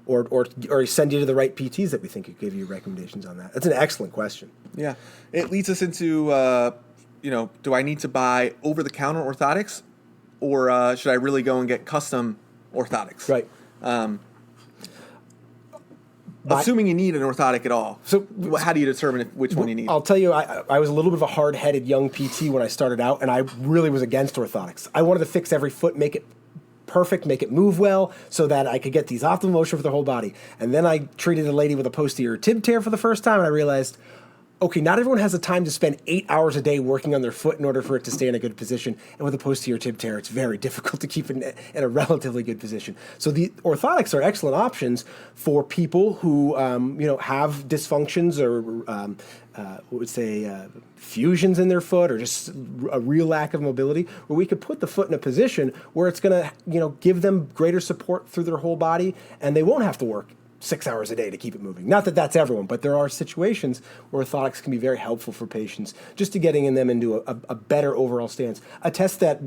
B: or send you to the right PTs that we think could give you recommendations on that. That's an excellent question.
A: Yeah, it leads us into do I need to buy over-the-counter orthotics, or should I really go and get custom orthotics?
B: Right.
A: Assuming you need an orthotic at all,
B: so
A: how do you determine which one you need?
B: I'll tell you, I was a little bit of a hard-headed young PT when I started out, and I really was against orthotics. I wanted to fix every foot, make it perfect, make it move well, so that I could get these optimal motion for the whole body. And then I treated a lady with a posterior tib tear for the first time, and I realized, okay, not everyone has the time to spend 8 hours a day working on their foot in order for it to stay in a good position. And with a posterior tib tear, it's very difficult to keep it in a relatively good position. So the orthotics are excellent options for people who have dysfunctions or fusions in their foot, or just a real lack of mobility, where we could put the foot in a position where it's going to give them greater support through their whole body, and they won't have to work 6 hours a day to keep it moving. Not that that's everyone, but there are situations where orthotics can be very helpful for patients, just to getting them into a better overall stance. A test that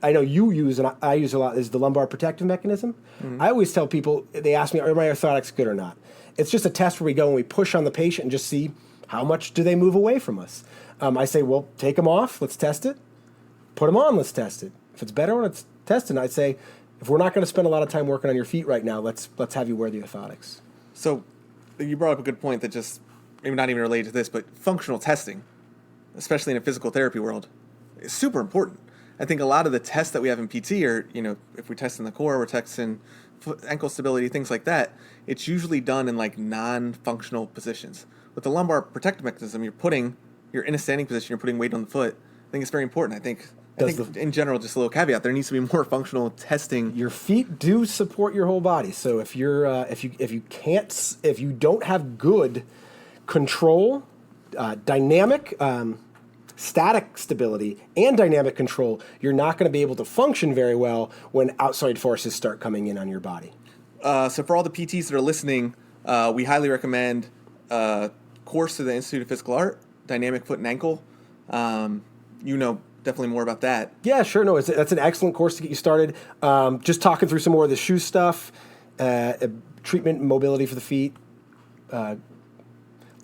B: I know you use and I use a lot is the lumbar protective mechanism. Mm-hmm. I always tell people, they ask me, are my orthotics good or not? It's just a test where we go and we push on the patient and just see how much do they move away from us. I say, well, take them off, let's test it. Put them on, let's test it. If it's better when it's tested, I'd say, if we're not going to spend a lot of time working on your feet right now, let's have you wear the orthotics.
A: So you brought up a good point that just maybe not even related to this, but functional testing, especially in a physical therapy world, is super important. I think a lot of the tests that we have in PT are, if we're testing the core, we're testing foot, ankle stability, things like that. It's usually done in non-functional positions. With the lumbar protective mechanism, you're in a standing position, you're putting weight on the foot. I think it's very important. I think in general, just a little caveat, there needs to be more functional testing.
B: Your feet do support your whole body. So if you don't have good control, dynamic static stability and dynamic control, you're not going to be able to function very well when outside forces start coming in on your body.
A: So for all the PTs that are listening, we highly recommend course to the Institute of Physical Art, Dynamic Foot and Ankle. You know definitely more about that.
B: Yeah, sure. No, that's an excellent course to get you started. Just talking through some more of the shoe stuff, treatment and mobility for the feet,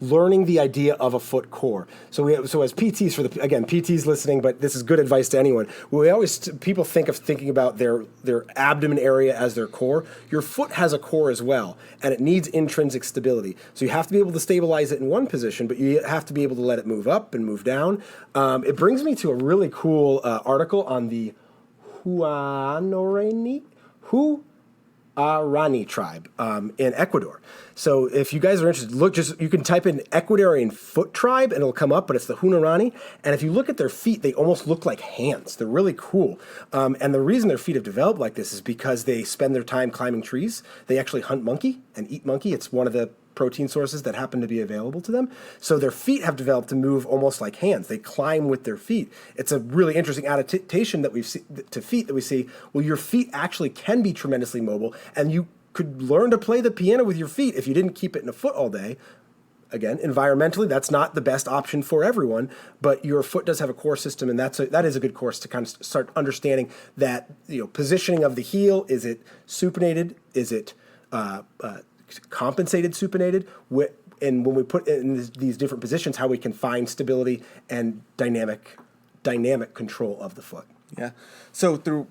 B: learning the idea of a foot core. So as PTs PTs listening, but this is good advice to anyone. People thinking about their abdomen area as their core. Your foot has a core as well, and it needs intrinsic stability. So you have to be able to stabilize it in one position, but you have to be able to let it move up and move down. It brings me to a really cool article on the Huaorani tribe in Ecuador. So if you guys are interested, you can type in Ecuadorian foot tribe and it'll come up, but it's the Huaorani. And if you look at their feet, they almost look like hands. They're really cool. And the reason their feet have developed like this is because they spend their time climbing trees. They actually hunt monkey and eat monkey. It's one of the protein sources that happen to be available to them. So their feet have developed to move almost like hands. They climb with their feet. It's a really interesting adaptation that we see. Well, your feet actually can be tremendously mobile, and you could learn to play the piano with your feet if you didn't keep it in a foot all day. Again, environmentally, that's not the best option for everyone, but your foot does have a core system, and that is a good course to kind of start understanding that, positioning of the heel. Is it supinated? Is it compensated supinated? And when we put it in these different positions, how we can find stability and dynamic control of the foot.
A: Yeah. So through,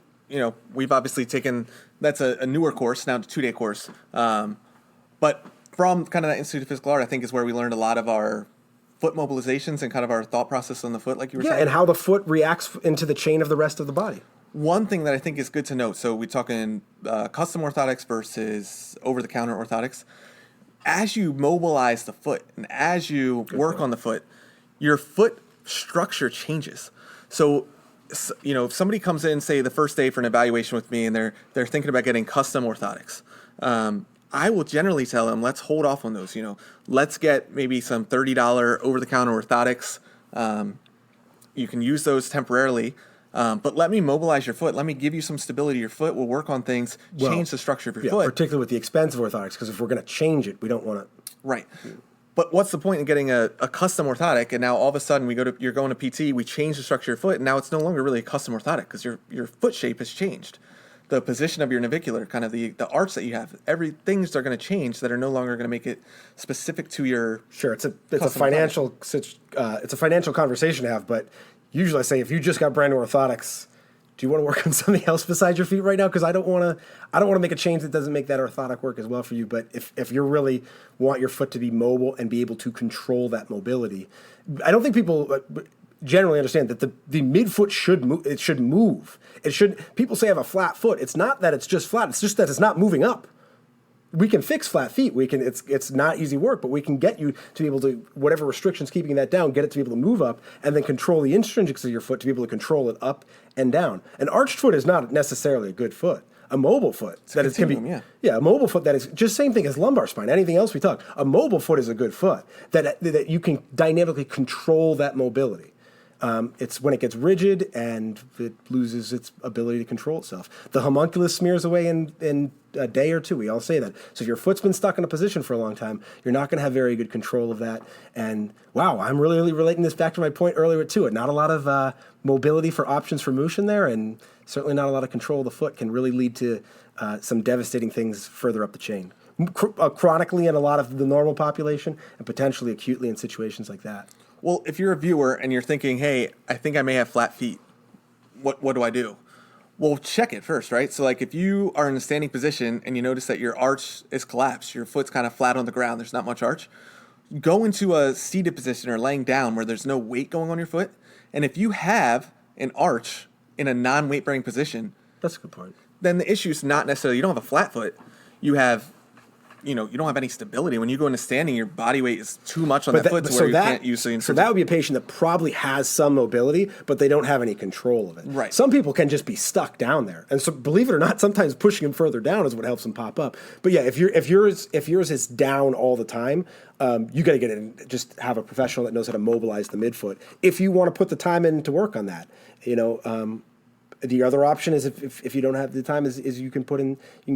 A: we've obviously taken, that's a newer course, now a 2-day course. But from kind of that Institute of Physical Art, I think is where we learned a lot of our foot mobilizations and kind of our thought process on the foot, like you were saying.
B: Yeah, and how the foot reacts into the chain of the rest of the body.
A: One thing that I think is good to note, so we're talking custom orthotics versus over-the-counter orthotics. As you mobilize the foot and as you work on the foot, your foot structure changes. So, if somebody comes in, say, the first day for an evaluation with me, and they're thinking about getting custom orthotics, I will generally tell them, let's hold off on those. Let's get maybe some $30 over-the-counter orthotics. You can use those temporarily. But let me mobilize your foot. Let me give you some stability to your foot. We'll work on things, change the structure of your foot.
B: Particularly with the expensive orthotics, because if we're going to change it, we don't want to.
A: Right. But what's the point in getting a custom orthotic, and now all of a sudden you're going to PT, we change the structure of your foot, and now it's no longer really a custom orthotic because your foot shape has changed. The position of your navicular, kind of the arch that you have, things are going to change that are no longer going to make it specific to your. Sure,
B: it's a financial conversation to have, but usually I say, if you just got brand new orthotics, do you want to work on something else besides your feet right now? Because I don't want to make a change that doesn't make that orthotic work as well for you. But if you really want your foot to be mobile and be able to control that mobility, I don't think people generally understand that the midfoot should move. It should move. People say I have a flat foot. It's not that it's just flat. It's just that it's not moving up. We can fix flat feet. It's not easy work, but we can get you to be able to, whatever restrictions keeping that down, get it to be able to move up and then control the intrinsics of your foot to be able to control it up and down. An arched foot is not necessarily a good foot. A mobile foot a mobile foot that is just same thing as lumbar spine. Anything else we talk, a mobile foot is a good foot that you can dynamically control that mobility. It's when it gets rigid and it loses its ability to control itself. The homunculus smears away in a day or two. We all say that. So if your foot's been stuck in a position for a long time, you're not going to have very good control of that. And wow, I'm really relating this back to my point earlier too. Not a lot of mobility for options for motion there, and certainly not a lot of control of the foot can really lead to some devastating things further up the chain. Chronically in a lot of the normal population, and potentially acutely in situations like that.
A: Well, if you're a viewer and you're thinking, hey, I think I may have flat feet, what do I do? Well, check it first, right? So like if you are in a standing position and you notice that your arch is collapsed, your foot's kind of flat on the ground, there's not much arch, go into a seated position or laying down where there's no weight going on your foot. And if you have an arch in a non-weight bearing position,
B: that's a good point.
A: Then the issue is not necessarily you don't have a flat foot, you have you don't have any stability. When you go into standing, your body weight is too much on that foot to where you can't use the.
B: So that would be a patient that probably has some mobility, but they don't have any control of it.
A: Right.
B: Some people can just be stuck down there, and so believe it or not, sometimes pushing them further down is what helps them pop up. But yeah, if yours is down all the time, you got to get in. Just have a professional that knows how to mobilize the midfoot. If you want to put the time in to work on that, the other option is if you don't have the time is you can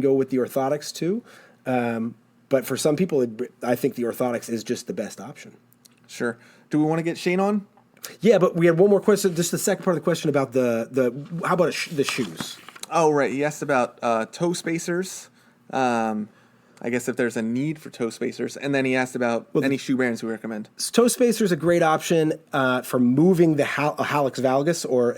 B: go with the orthotics too. But for some people, I think the orthotics is just the best option.
A: Sure. Do we want to get Shane on?
B: Yeah, but we had one more question. Just the second part of the question about the how about the shoes?
A: Oh, right. He asked about toe spacers. I guess if there's a need for toe spacers. And then he asked about any shoe brands we recommend.
B: Toe spacer is a great option for moving a hallux valgus or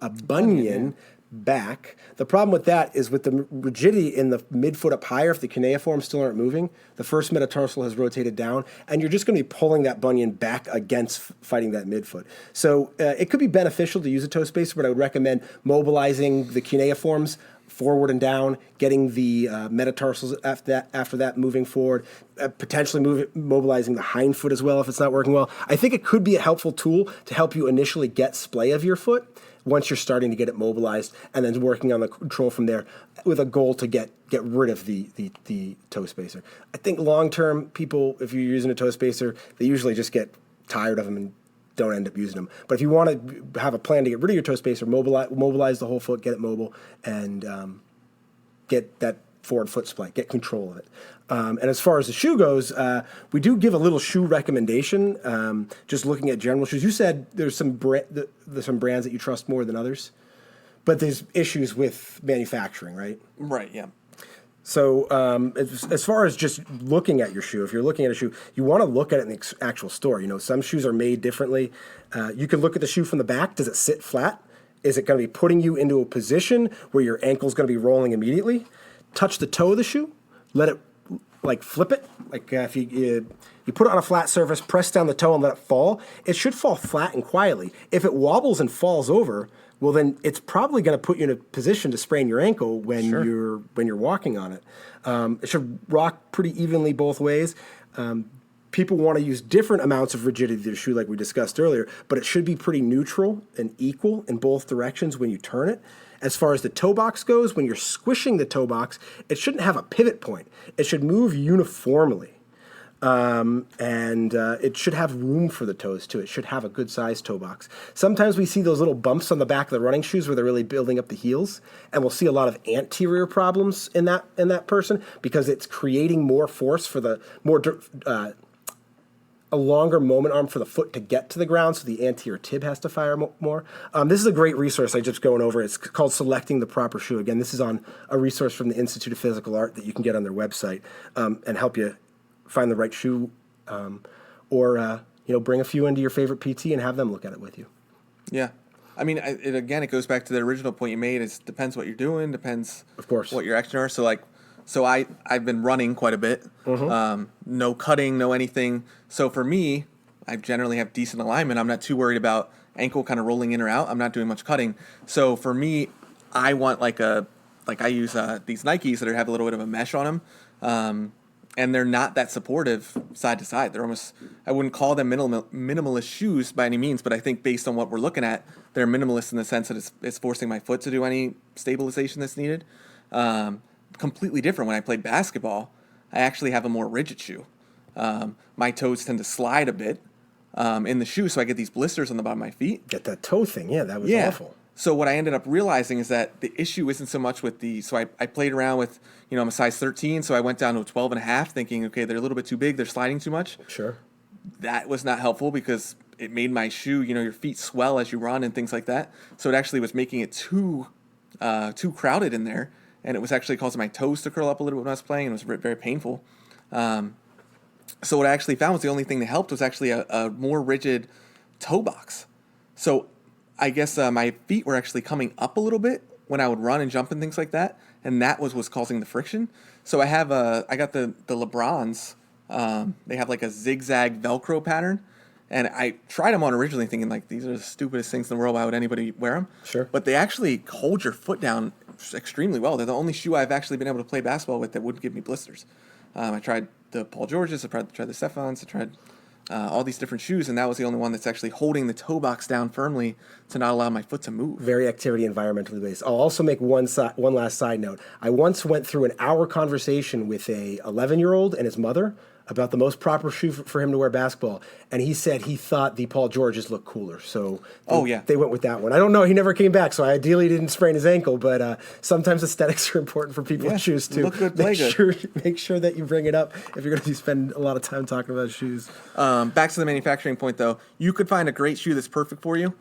B: a bunion back. The problem with that is with the rigidity in the midfoot up higher, if the cuneiforms still aren't moving, the first metatarsal has rotated down, and you're just going to be pulling that bunion back against fighting that midfoot. So it could be beneficial to use a toe spacer, but I would recommend mobilizing the cuneiforms forward and down, getting the metatarsals after that moving forward, potentially mobilizing the hind foot as well if it's not working well. I think it could be a helpful tool to help you initially get splay of your foot once you're starting to get it mobilized, and then working on the control from there with a goal to get rid of the toe spacer. I think long-term, people, if you're using a toe spacer, they usually just get tired of them and don't end up using them. But if you want to have a plan to get rid of your toe spacer, mobilize the whole foot, get it mobile, and get that forward foot splay, get control of it. And as far as the shoe goes, we do give a little shoe recommendation, just looking at general shoes. You said there's some brands that you trust more than others, but there's issues with manufacturing, right?
A: Right, yeah.
B: So as far as just looking at your shoe, if you're looking at a shoe, you want to look at it in the actual store. Some shoes are made differently. You can look at the shoe from the back. Does it sit flat? Is it going to be putting you into a position where your ankle's going to be rolling immediately? Touch the toe of the shoe. Let it flip it. If you put it on a flat surface, press down the toe and let it fall. It should fall flat and quietly. If it wobbles and falls over, well, then it's probably going to put you in a position to sprain your ankle when you're walking on it. It should rock pretty evenly both ways. People want to use different amounts of rigidity to the shoe, like we discussed earlier, but it should be pretty neutral and equal in both directions when you turn it. As far as the toe box goes, when you're squishing the toe box, it shouldn't have a pivot point. It should move uniformly. And it should have room for the toes too. It should have a good sized toe box. Sometimes we see those little bumps on the back of the running shoes where they're really building up the heels, and we'll see a lot of anterior problems in that person because it's creating more force for the a longer moment arm for the foot to get to the ground, so the anterior tib has to fire more. This is a great resource I just going over. It's called Selecting the Proper Shoe. Again, this is on a resource from the Institute of Physical Art that you can get on their website and help you find the right shoe, or bring a few into your favorite PT and have them look at it with you.
A: Yeah. I mean, it goes back to the original point you made. It depends what you're doing, depends
B: of course
A: what your actions are. So I've been running quite a bit, no cutting, no anything. So for me, I generally have decent alignment. I'm not too worried about ankle kind of rolling in or out. I'm not doing much cutting. So for me, I want I use these Nikes that have a little bit of a mesh on them. And they're not that supportive side to side. They're almost, I wouldn't call them minimalist shoes by any means, but I think based on what we're looking at, they're minimalist in the sense that it's forcing my foot to do any stabilization that's needed. Completely different when I played basketball. I actually have a more rigid shoe. My toes tend to slide a bit in the shoe, so I get these blisters on the bottom of my feet.
B: Get that toe thing. Yeah, that was awful.
A: So what I ended up realizing is that the issue isn't so much with so I played around with, I'm a size 13, so I went down to a 12 and a half thinking, okay, they're a little bit too big, they're sliding too much.
B: Sure.
A: That was not helpful because it made my shoe, your feet swell as you run and things like that. So it actually was making it too crowded in there, and it was actually causing my toes to curl up a little bit when I was playing, and it was very painful. So what I actually found was the only thing that helped was actually a more rigid toe box. So I guess my feet were actually coming up a little bit when I would run and jump and things like that, and that was causing the friction. So I got the LeBrons. They have like a zigzag Velcro pattern, and I tried them on originally thinking these are the stupidest things in the world. Why would anybody wear them?
B: Sure.
A: But they actually hold your foot down extremely well. They're the only shoe I've actually been able to play basketball with that wouldn't give me blisters. I tried the Paul Georges, I tried the Stephons, I tried all these different shoes, and that was the only one that's actually holding the toe box down firmly to not allow my foot to move.
B: Very activity environmentally based. I'll also make one last side note. I once went through an hour conversation with a 11-year-old and his mother about the most proper shoe for him to wear basketball, and he said he thought the Paul Georges looked cooler, so they went with that one. I don't know, he never came back, so I ideally didn't sprain his ankle, but sometimes aesthetics are important for people with shoes too.
A: Look good, play good.
B: Make sure that you bring it up if you're going to spend a lot of time talking about shoes.
A: Back to the manufacturing point, though, you could find a great shoe that's perfect for you.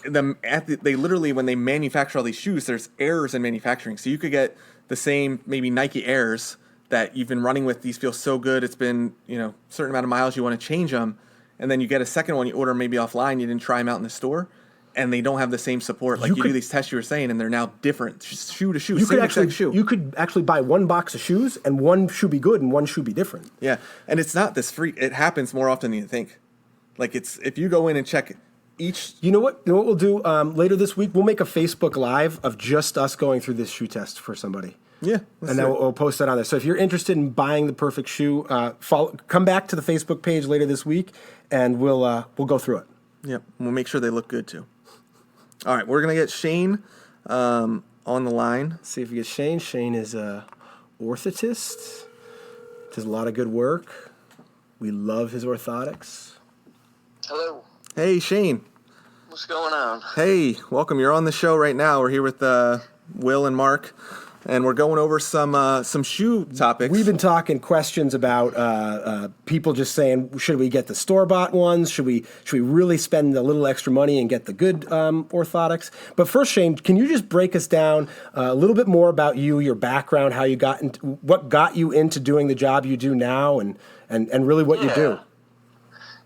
A: They literally, when they manufacture all these shoes, there's errors in manufacturing, so you could get the same maybe Nike Airs that you've been running with. These feel so good. It's been, certain amount of miles, you want to change them. And then you get a second one, you order maybe offline, you didn't try them out in the store, and they don't have the same support. Like you do these tests you were saying, and they're now different, shoe to shoe, same exact shoe.
B: You could actually buy one box of shoes, and one shoe be good, and one shoe be different.
A: Yeah, and it's not this free. It happens more often than you think. Like if you go in and check each.
B: You know what we'll do later this week? We'll make a Facebook Live of just us going through this shoe test for somebody.
A: Yeah,
B: and then we'll post that on there. So if you're interested in buying the perfect shoe, come back to the Facebook page later this week, and we'll go through it.
A: Yep, we'll make sure they look good too. All right, we're gonna get Shane on the line.
B: See if we get Shane. Shane is a orthotist. Does a lot of good work. We love his orthotics.
C: Hello.
A: Hey, Shane.
C: What's going on?
A: Hey, welcome. You're on the show right now. We're here with Will and Mark. And we're going over some shoe topics.
B: We've been talking questions about people just saying, should we get the store-bought ones? Should we really spend a little extra money and get the good orthotics? But first, Shane, can you just break us down a little bit more about you, your background, how you got into, what got you into doing the job you do now, and really what you do?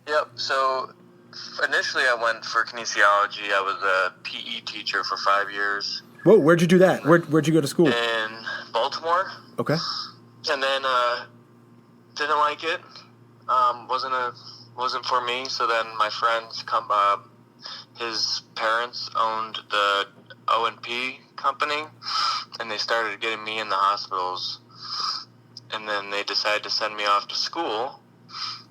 C: Yep. So initially, I went for kinesiology. I was a PE teacher for 5 years.
B: Whoa, where'd you do that? Where'd you go to school?
C: In Baltimore.
B: Okay.
C: And then didn't like it. Wasn't for me. So then my friends his parents owned the O&P company, and they started getting me in the hospitals. And then they decided to send me off to school.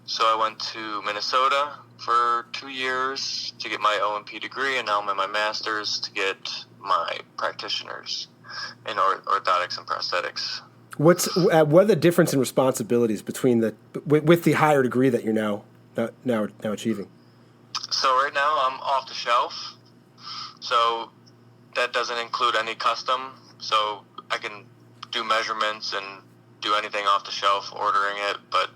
C: So I went to Minnesota for 2 years to get my O&P degree, and now I'm in my master's to get my practitioners in orthotics and prosthetics.
B: What are the difference in responsibilities between with the higher degree that you're now achieving?
C: So right now I'm off the shelf, so that doesn't include any custom. So I can do measurements and do anything off the shelf, ordering it, but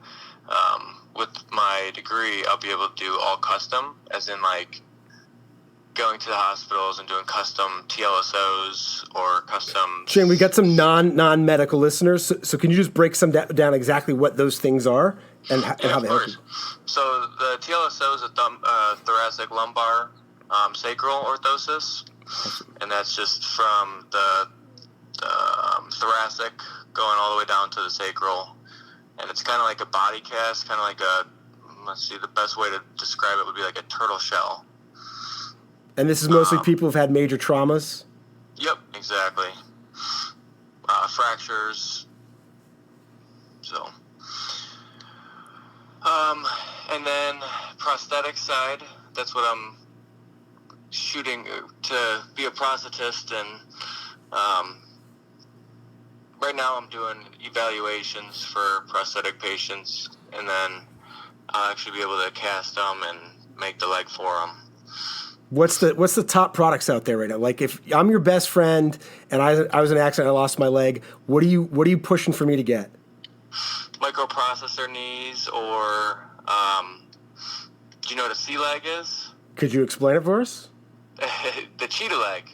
C: with my degree, I'll be able to do all custom, as in like going to the hospitals and doing custom TLSOs or custom.
B: Shane, we got some non-medical listeners, so can you just break some down exactly what those things are and how they help you?
C: So the TLSO is a thoracic lumbar sacral orthosis, and that's just from the thoracic going all the way down to the sacral. And it's kind of like a body cast, kind of like the best way to describe it would be like a turtle shell.
B: And this is mostly people who've had major traumas?
C: Yep, exactly. Fractures. So. And then prosthetic side, that's what I'm shooting to be a prosthetist, and right now I'm doing evaluations for prosthetic patients, and then I'll actually be able to cast them and make the leg for them.
B: What's the top products out there right now? Like if I'm your best friend and I was in an accident, I lost my leg, what are you pushing for me to get?
C: Microprocessor knees, or do you know what a C-leg is?
B: Could you explain it for us?
C: The cheetah leg.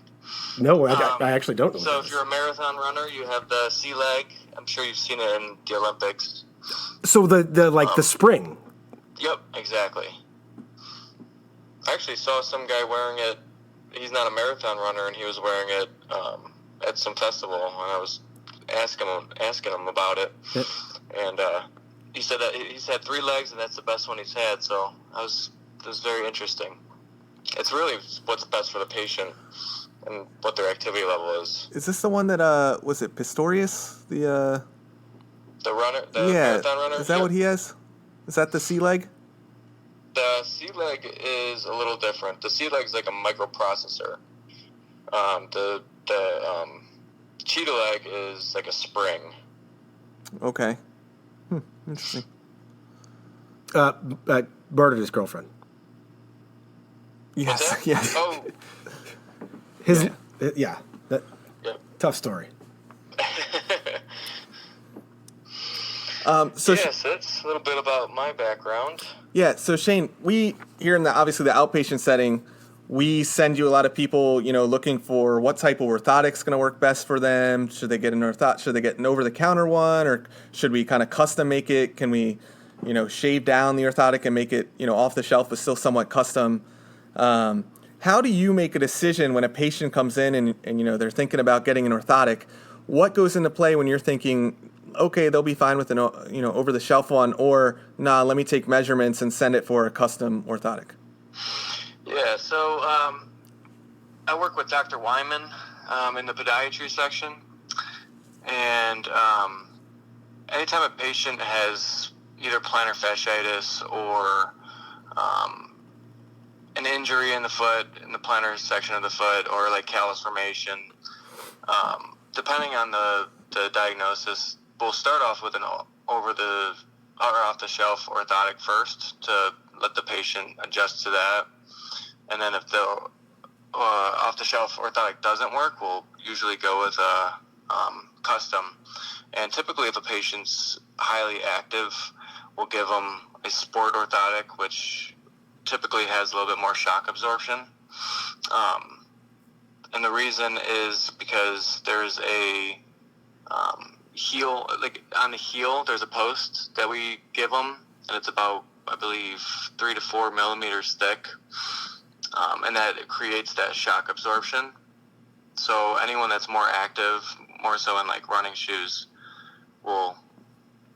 B: No, I actually don't know.
C: So if you're a marathon runner, you have the C-leg. I'm sure you've seen it in the Olympics.
B: So the spring.
C: Yep, exactly. I actually saw some guy wearing it. He's not a marathon runner, and he was wearing it at some festival, and I was asking him about it. Yep. And he said that he's had 3 legs, and that's the best one he's had. So it was very interesting. It's really what's best for the patient. and what their activity level is.
A: Is this the one that was it Pistorius? The
C: runner, the
A: yeah,
C: marathon runner.
A: is that what he has? Is that the sea leg?
C: The sea leg is a little different. The sea leg is like a microprocessor. The cheetah leg is like a spring.
A: Okay. Interesting.
B: Murdered his girlfriend.
A: Yes. Yes.
C: Oh.
B: His yeah.
C: Yep.
B: Tough story.
A: So
C: yes, that's a little bit about my background.
A: yeah. So Shane, we here in obviously the outpatient setting, we send you a lot of people, looking for what type of orthotic's going to work best for them. Should they get Should they get an over-the-counter one, or should we kind of custom make it? Can we, shave down the orthotic and make it, off the shelf but still somewhat custom? How do you make a decision when a patient comes in and they're thinking about getting an orthotic? What goes into play when you're thinking, okay, they'll be fine with an over-the-shelf one, or nah, let me take measurements and send it for a custom orthotic?
C: Yeah, so I work with Dr. Wyman in the podiatry section, and anytime a patient has either plantar fasciitis or an injury in the foot, in the plantar section of the foot, or like callus formation, depending on the diagnosis, we'll start off with an off-the-shelf orthotic first to let the patient adjust to that. And then if the off-the-shelf orthotic doesn't work, we'll usually go with a custom. And typically if a patient's highly active, we'll give them a sport orthotic, which typically has a little bit more shock absorption. And the reason is because there's a heel, like on the heel, there's a post that we give them, and it's about, I believe, 3 to 4 millimeters thick. And that creates that shock absorption. So anyone that's more active, more so in like running shoes, will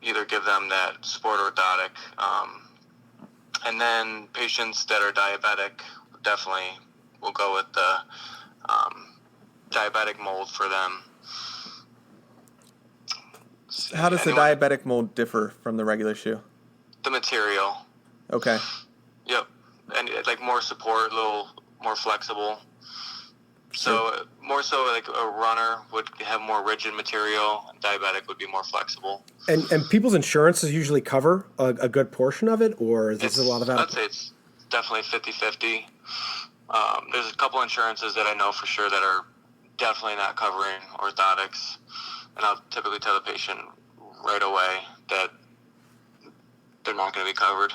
C: either give them that sport orthotic. And then patients that are diabetic, definitely will go with the diabetic mold for them.
A: How does the diabetic mold differ from the regular shoe?
C: The material.
A: Okay.
C: Yep. And like more support, a little more flexible. So more so like a runner would have more rigid material, and diabetic would be more flexible.
B: And people's insurances usually cover a good portion of it, or is this a lot of
C: I'd say it's definitely 50-50. There's a couple insurances that I know for sure that are definitely not covering orthotics, and I'll typically tell the patient right away that they're not going to be covered.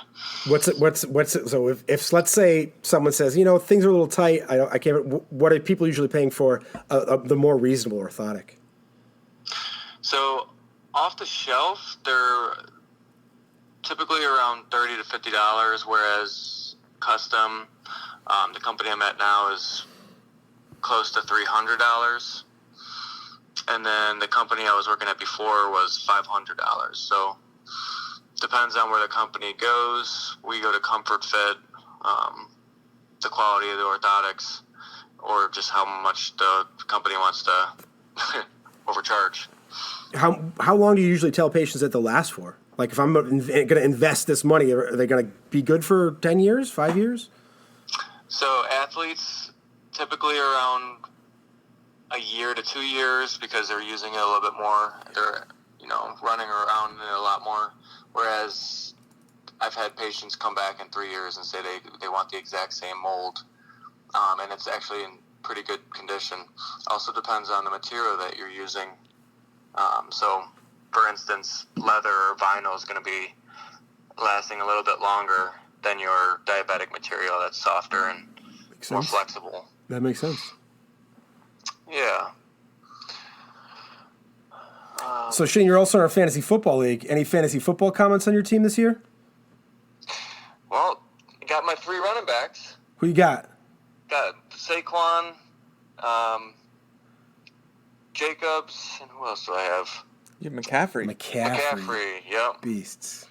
B: So if let's say someone says, things are a little tight, I can't. What are people usually paying for the more reasonable orthotic?
C: So off the shelf, they're typically around $30 to $50, whereas custom, the company I'm at now, is close to $300. And then the company I was working at before was $500. So depends on where the company goes. We go to Comfort Fit, the quality of the orthotics, or just how much the company wants to overcharge.
B: How long do you usually tell patients that they'll last for? Like, if I'm going to invest this money, are they going to be good for 10 years, 5 years?
C: So athletes typically around a year to 2 years, because they're using it a little bit more. They're running around it a lot more. Whereas I've had patients come back in 3 years and say they want the exact same mold, and it's actually in pretty good condition. Also depends on the material that you're using. So, for instance, leather or vinyl is going to be lasting a little bit longer than your diabetic material that's softer and more flexible.
B: That makes sense.
C: Yeah.
B: So, Shane, you're also in our fantasy football league. Any fantasy football comments on your team this year?
C: Well, I got my 3 running backs.
B: Who you got?
C: Got Saquon, Jacobs, and who else do I have?
A: You have McCaffrey.
C: McCaffrey, yep.
B: Beast.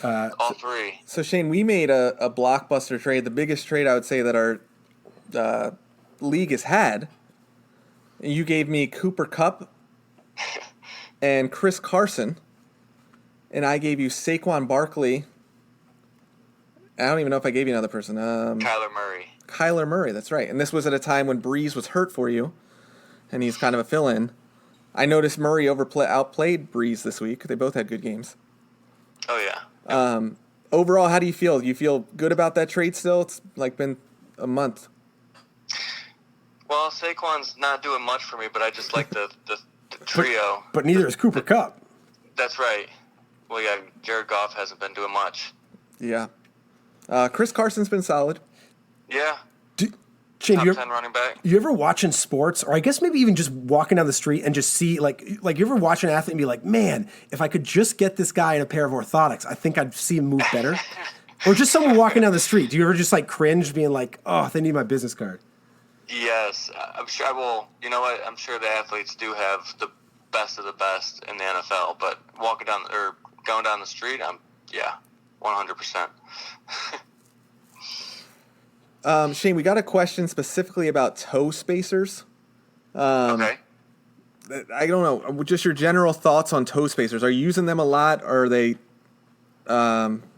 C: All 3.
A: So Shane, we made a blockbuster trade, the biggest trade I would say that our league has had. You gave me Cooper Kupp and Chris Carson, and I gave you Saquon Barkley. I don't even know if I gave you another person.
C: Kyler Murray.
A: Kyler Murray, that's right. And this was at a time when Breeze was hurt for you, and he's kind of a fill-in. I noticed Murray outplayed Breeze this week. They both had good games.
C: Oh, yeah.
A: Overall, how do you feel? Do you feel good about that trade still? It's like been a month.
C: Well, Saquon's not doing much for me, but I just like the trio.
B: But neither is Cooper Kupp.
C: That's right. Well, yeah, Jared Goff hasn't been doing much.
A: Yeah. Chris Carson's been solid.
C: Yeah.
B: Shane,
C: Top 10 running back.
B: you ever watching sports, or I guess maybe even just walking down the street and just see, like you ever watch an athlete and be like, man, if I could just get this guy in a pair of orthotics, I think I'd see him move better? Or just someone walking down the street. Do you ever just like cringe being like, oh, they need my business card?
C: Yes. I'm sure I will. You know what? I'm sure the athletes do have the best of the best in the NFL, but going down the street, 100%.
A: Shane, we got a question specifically about toe spacers.
C: Okay.
A: I don't know. Just your general thoughts on toe spacers. Are you using them a lot? Or are they?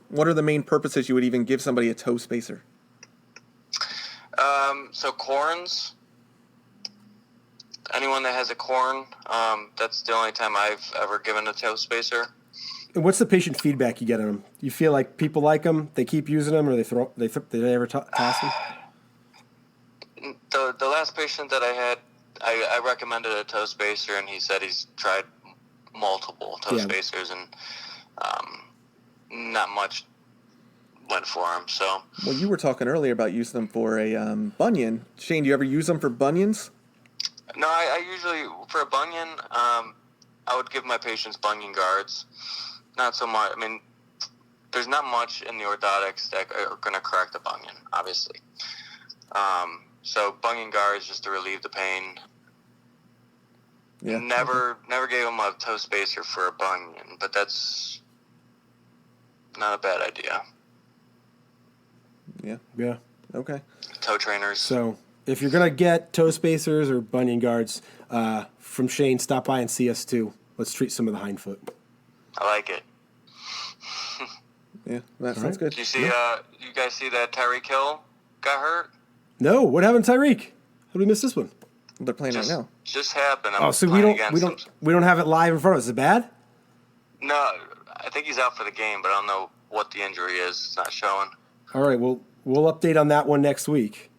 A: What are the main purposes you would even give somebody a toe spacer?
C: So corns. Anyone that has a corn, that's the only time I've ever given a toe spacer.
B: And what's the patient feedback you get on them? You feel like people like them, they keep using them, or did they ever toss them?
C: The last patient that I had, I recommended a toe spacer, and he said he's tried multiple toe spacers, and not much went for him. So.
A: Well, you were talking earlier about using them for a bunion. Shane, do you ever use them for bunions?
C: No, I usually, for a bunion, I would give my patients bunion guards. Not so much. I mean, there's not much in the orthotics that are going to correct the bunion, obviously. So bunion guards just to relieve the pain.
A: Yeah.
C: Never gave them a toe spacer for a bunion, but that's not a bad idea.
A: Yeah.
B: Yeah.
A: Okay.
C: Toe trainers.
B: So if you're going to get toe spacers or bunion guards from Shane, stop by and see us too. Let's treat some of the hindfoot.
C: I like it.
A: Yeah, that sounds good.
C: Did you see? You guys see that Tyreek Hill got hurt?
B: No, what happened to Tyreek? How did we miss this one?
A: They're playing right now.
C: Just happened.
B: So we don't have it live in front of us. Is it bad?
C: No, I think he's out for the game, but I don't know what the injury is. It's not showing.
B: All right, well, we'll update on that one next week.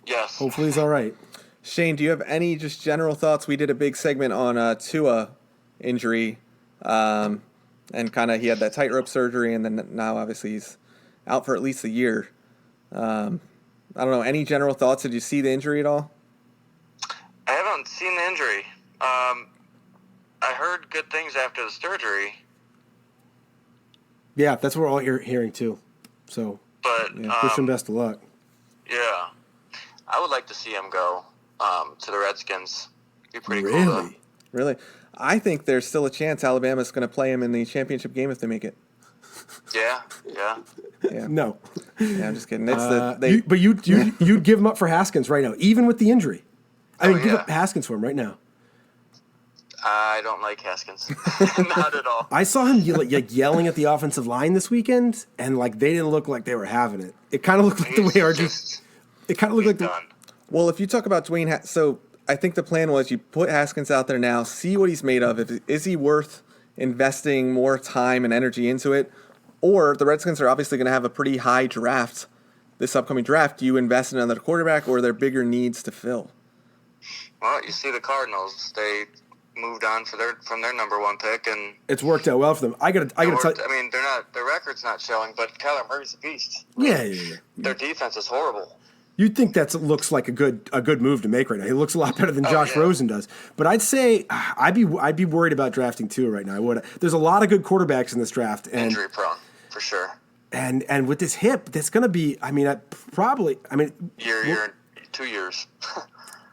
C: Yes.
B: Hopefully he's all right.
A: Shane, do you have any just general thoughts? We did a big segment on Tua injury, and kind of he had that tightrope surgery, and then now obviously he's out for at least a year. I don't know. Any general thoughts? Did you see the injury at all?
C: I haven't seen the injury. I heard good things after the surgery.
B: Yeah, that's what we're all hearing too. So,
C: But
B: wish him best of luck.
C: Yeah, I would like to see him go to the Redskins. It'd be pretty cool.
A: Really? I think there's still a chance Alabama's going to play him in the championship game if they make it.
C: Yeah.
A: Yeah.
B: No.
A: Yeah, I'm just kidding. It's
B: but you'd give him up for Haskins right now, even with the injury. I mean, give up Haskins for him right now.
C: I don't like Haskins. Not at all.
B: I saw him yelling at the offensive line this weekend, and like they didn't look like they were having it. It kind of looked like the way RG. It kind of looked like
C: done.
A: Well, if you talk about Dwayne, so I think the plan was you put Haskins out there now, see what he's made of. Is he worth investing more time and energy into it? Or the Redskins are obviously going to have a pretty high draft this upcoming draft. Do you invest in another quarterback, or are there bigger needs to fill?
C: Well, you see the Cardinals. They moved on from their number one pick, and
B: it's worked out well for them. I gotta tell you.
C: I mean, they're not. Their record's not showing, but Kyler Murray's a beast.
B: Yeah.
C: Their defense is horrible.
B: You'd think that looks like a good move to make right now. He looks a lot better than Josh Rosen does. But I'd say I'd be worried about drafting Tua right now. I would. There's a lot of good quarterbacks in this draft, and
C: injury prone for sure.
B: And with this hip, that's going to be. I mean,
C: year 2 years.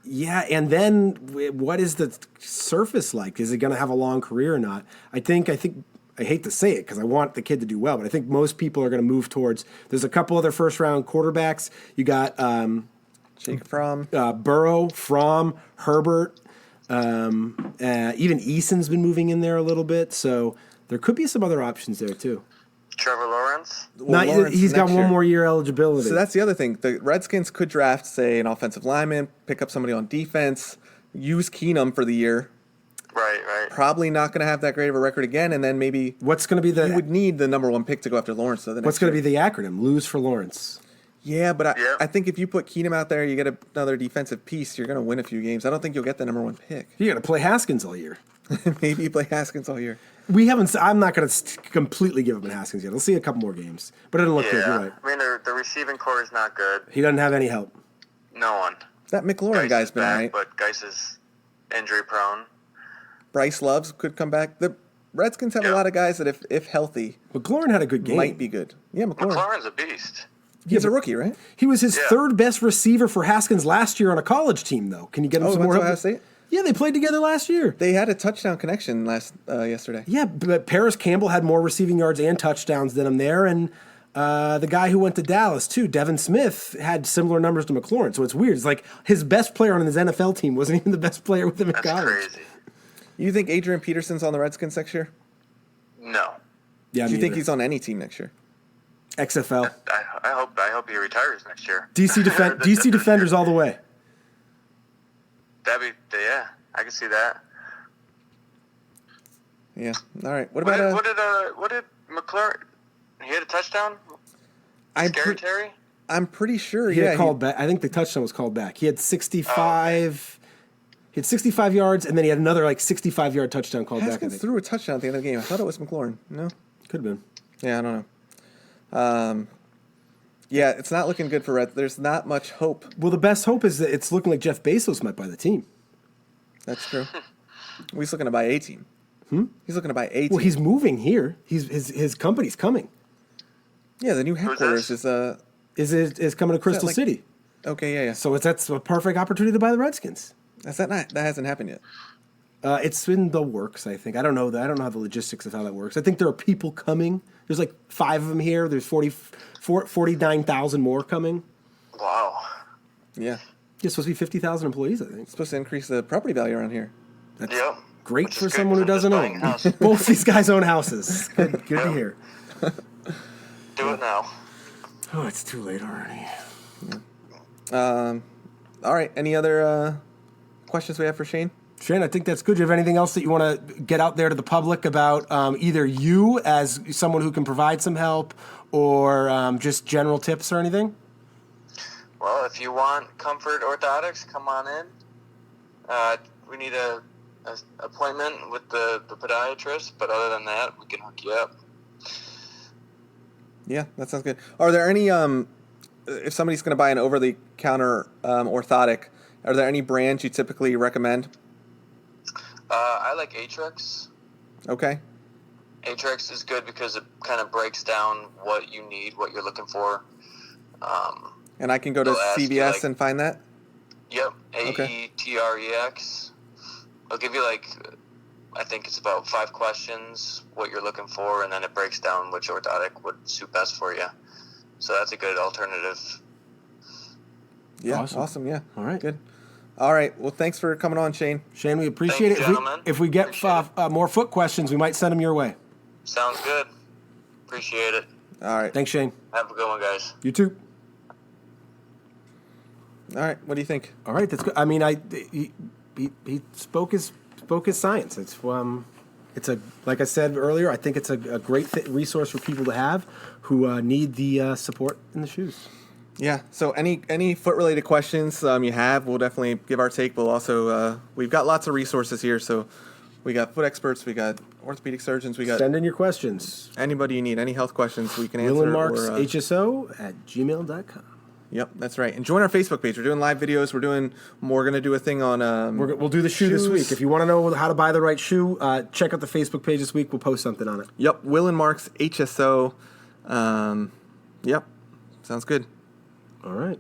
B: Yeah, and then what is the surface like? Is it going to have a long career or not? I think I hate to say it because I want the kid to do well, but I think most people are going to move towards. There's a couple other first round quarterbacks. You got
A: Jake Fromm.
B: Burrow, Fromm, Herbert, even Eason's been moving in there a little bit, so there could be some other options there too.
C: Trevor Lawrence.
B: He's got one more year eligibility.
A: So that's the other thing. The Redskins could draft, say, an offensive lineman, pick up somebody on defense, use Keenum for the year.
C: Right.
A: Probably not going to have that great of a record again, and then maybe
B: what's going to be
A: you would need the number 1 pick to go after Lawrence.
B: What's going to be the acronym? Lose for Lawrence.
A: Yeah, but I think if you put Keenum out there, you get another defensive piece, you're going to win a few games. I don't think you'll get the number 1 pick.
B: You got to play Haskins all year.
A: Maybe you play Haskins all year.
B: I'm not going to completely give up on Haskins yet. We'll see a couple more games, but it doesn't look good. You're right.
C: I mean, the receiving core is not good.
B: He doesn't have any help.
C: No one.
A: That McLaurin guy's been
C: back,
A: right,
C: but Geis is injury prone.
A: Bryce Loves could come back. The Redskins have a lot of guys that, if healthy,
B: McLaurin had a good game.
A: Might be good. Yeah,
C: McLaurin's a beast.
A: He's a rookie, right?
B: He was his third best receiver for Haskins last year on a college team, though. Can you get him some more help?
A: Ohio State?
B: Yeah, they played together last year.
A: They had a touchdown connection yesterday.
B: Yeah, but Paris Campbell had more receiving yards and touchdowns than him there, and the guy who went to Dallas, too, Devin Smith, had similar numbers to McLaurin, so it's weird. It's like his best player on his NFL team wasn't even the best player with him in college.
C: That's crazy.
A: You think Adrian Peterson's on the Redskins next year?
C: No.
B: Yeah,
A: Do you think he's on any team next year?
B: XFL.
C: I hope he retires next year.
B: DC Defenders all the way.
C: That'd be, I can see that.
A: Yeah. All right. What did
C: McLaurin? He had a touchdown. Terry?
A: I'm pretty sure.
B: He had called back. I think the touchdown was called back. He had 65. He had 65 yards, and then he had another 65-yard touchdown called back.
A: Haskins threw a touchdown at the end of the game. I thought it was McLaurin. No,
B: could have been.
A: Yeah, I don't know. Yeah, it's not looking good for Red. There's not much hope.
B: Well, the best hope is that it's looking like Jeff Bezos might buy the team.
A: That's true. He's looking to buy a team. He's looking to buy a team.
B: Well, he's moving here. His company's coming.
A: Yeah, the new headquarters is
B: coming to Crystal City.
A: Okay, yeah.
B: So that's a perfect opportunity to buy the Redskins.
A: That hasn't happened yet.
B: It's in the works, I think. I don't know how the logistics of how that works. I think there are people coming. There's 5 of them here. There's 49,000 more coming.
C: Wow.
A: Yeah.
B: It's supposed to be 50,000 employees, I think.
A: It's supposed to increase the property value around here.
B: That's great for someone who doesn't own. Both these guys own houses. Good to hear.
C: Do it now.
B: Oh, it's too late already.
A: Yeah. All right. Any other questions we have for Shane?
B: Shane, I think that's good. Do you have anything else that you want to get out there to the public about either you as someone who can provide some help or just general tips or anything?
C: Well, if you want comfort orthotics, come on in. We need a appointment with the podiatrist, but other than that, we can hook you up.
A: Yeah, that sounds good. Are there any, if somebody's going to buy an over-the-counter orthotic, are there any brands you typically recommend?
C: I like Atrix.
A: Okay.
C: Atrix is good because it kind of breaks down what you need, what you're looking for.
A: And I can go to CVS and find that?
C: Yep, AETREX. I'll give you I think it's about 5 questions, what you're looking for, and then it breaks down which orthotic would suit best for you. So that's a good alternative.
A: Yeah, awesome. Yeah.
B: All right.
A: Good. All right. Well, thanks for coming on, Shane.
B: Shane, we appreciate it. If we get more foot questions, we might send them your way.
C: Sounds good. Appreciate it.
A: All right.
B: Thanks, Shane.
C: Have a good one, guys.
B: You too.
A: All right. What do you think?
B: All right. That's good. I mean, he spoke his science. It's like I said earlier, I think it's a great resource for people to have who need the support in the shoes.
A: Yeah. So any foot related questions you have, we'll definitely give our take. We'll also we've got lots of resources here. So we got foot experts, we got orthopedic surgeons, we got
B: send in your questions.
A: Anybody you need, any health questions we can answer.
B: WillenMarksHSO@gmail.com.
A: Yep, that's right. And join our Facebook page. We're doing live videos. We're going to do a thing on.
B: We'll do the shoe this week. If you want to know how to buy the right shoe, check out the Facebook page this week. We'll post something on it.
A: Yep, Will and Mark's HSO. Yep, sounds good.
B: All right.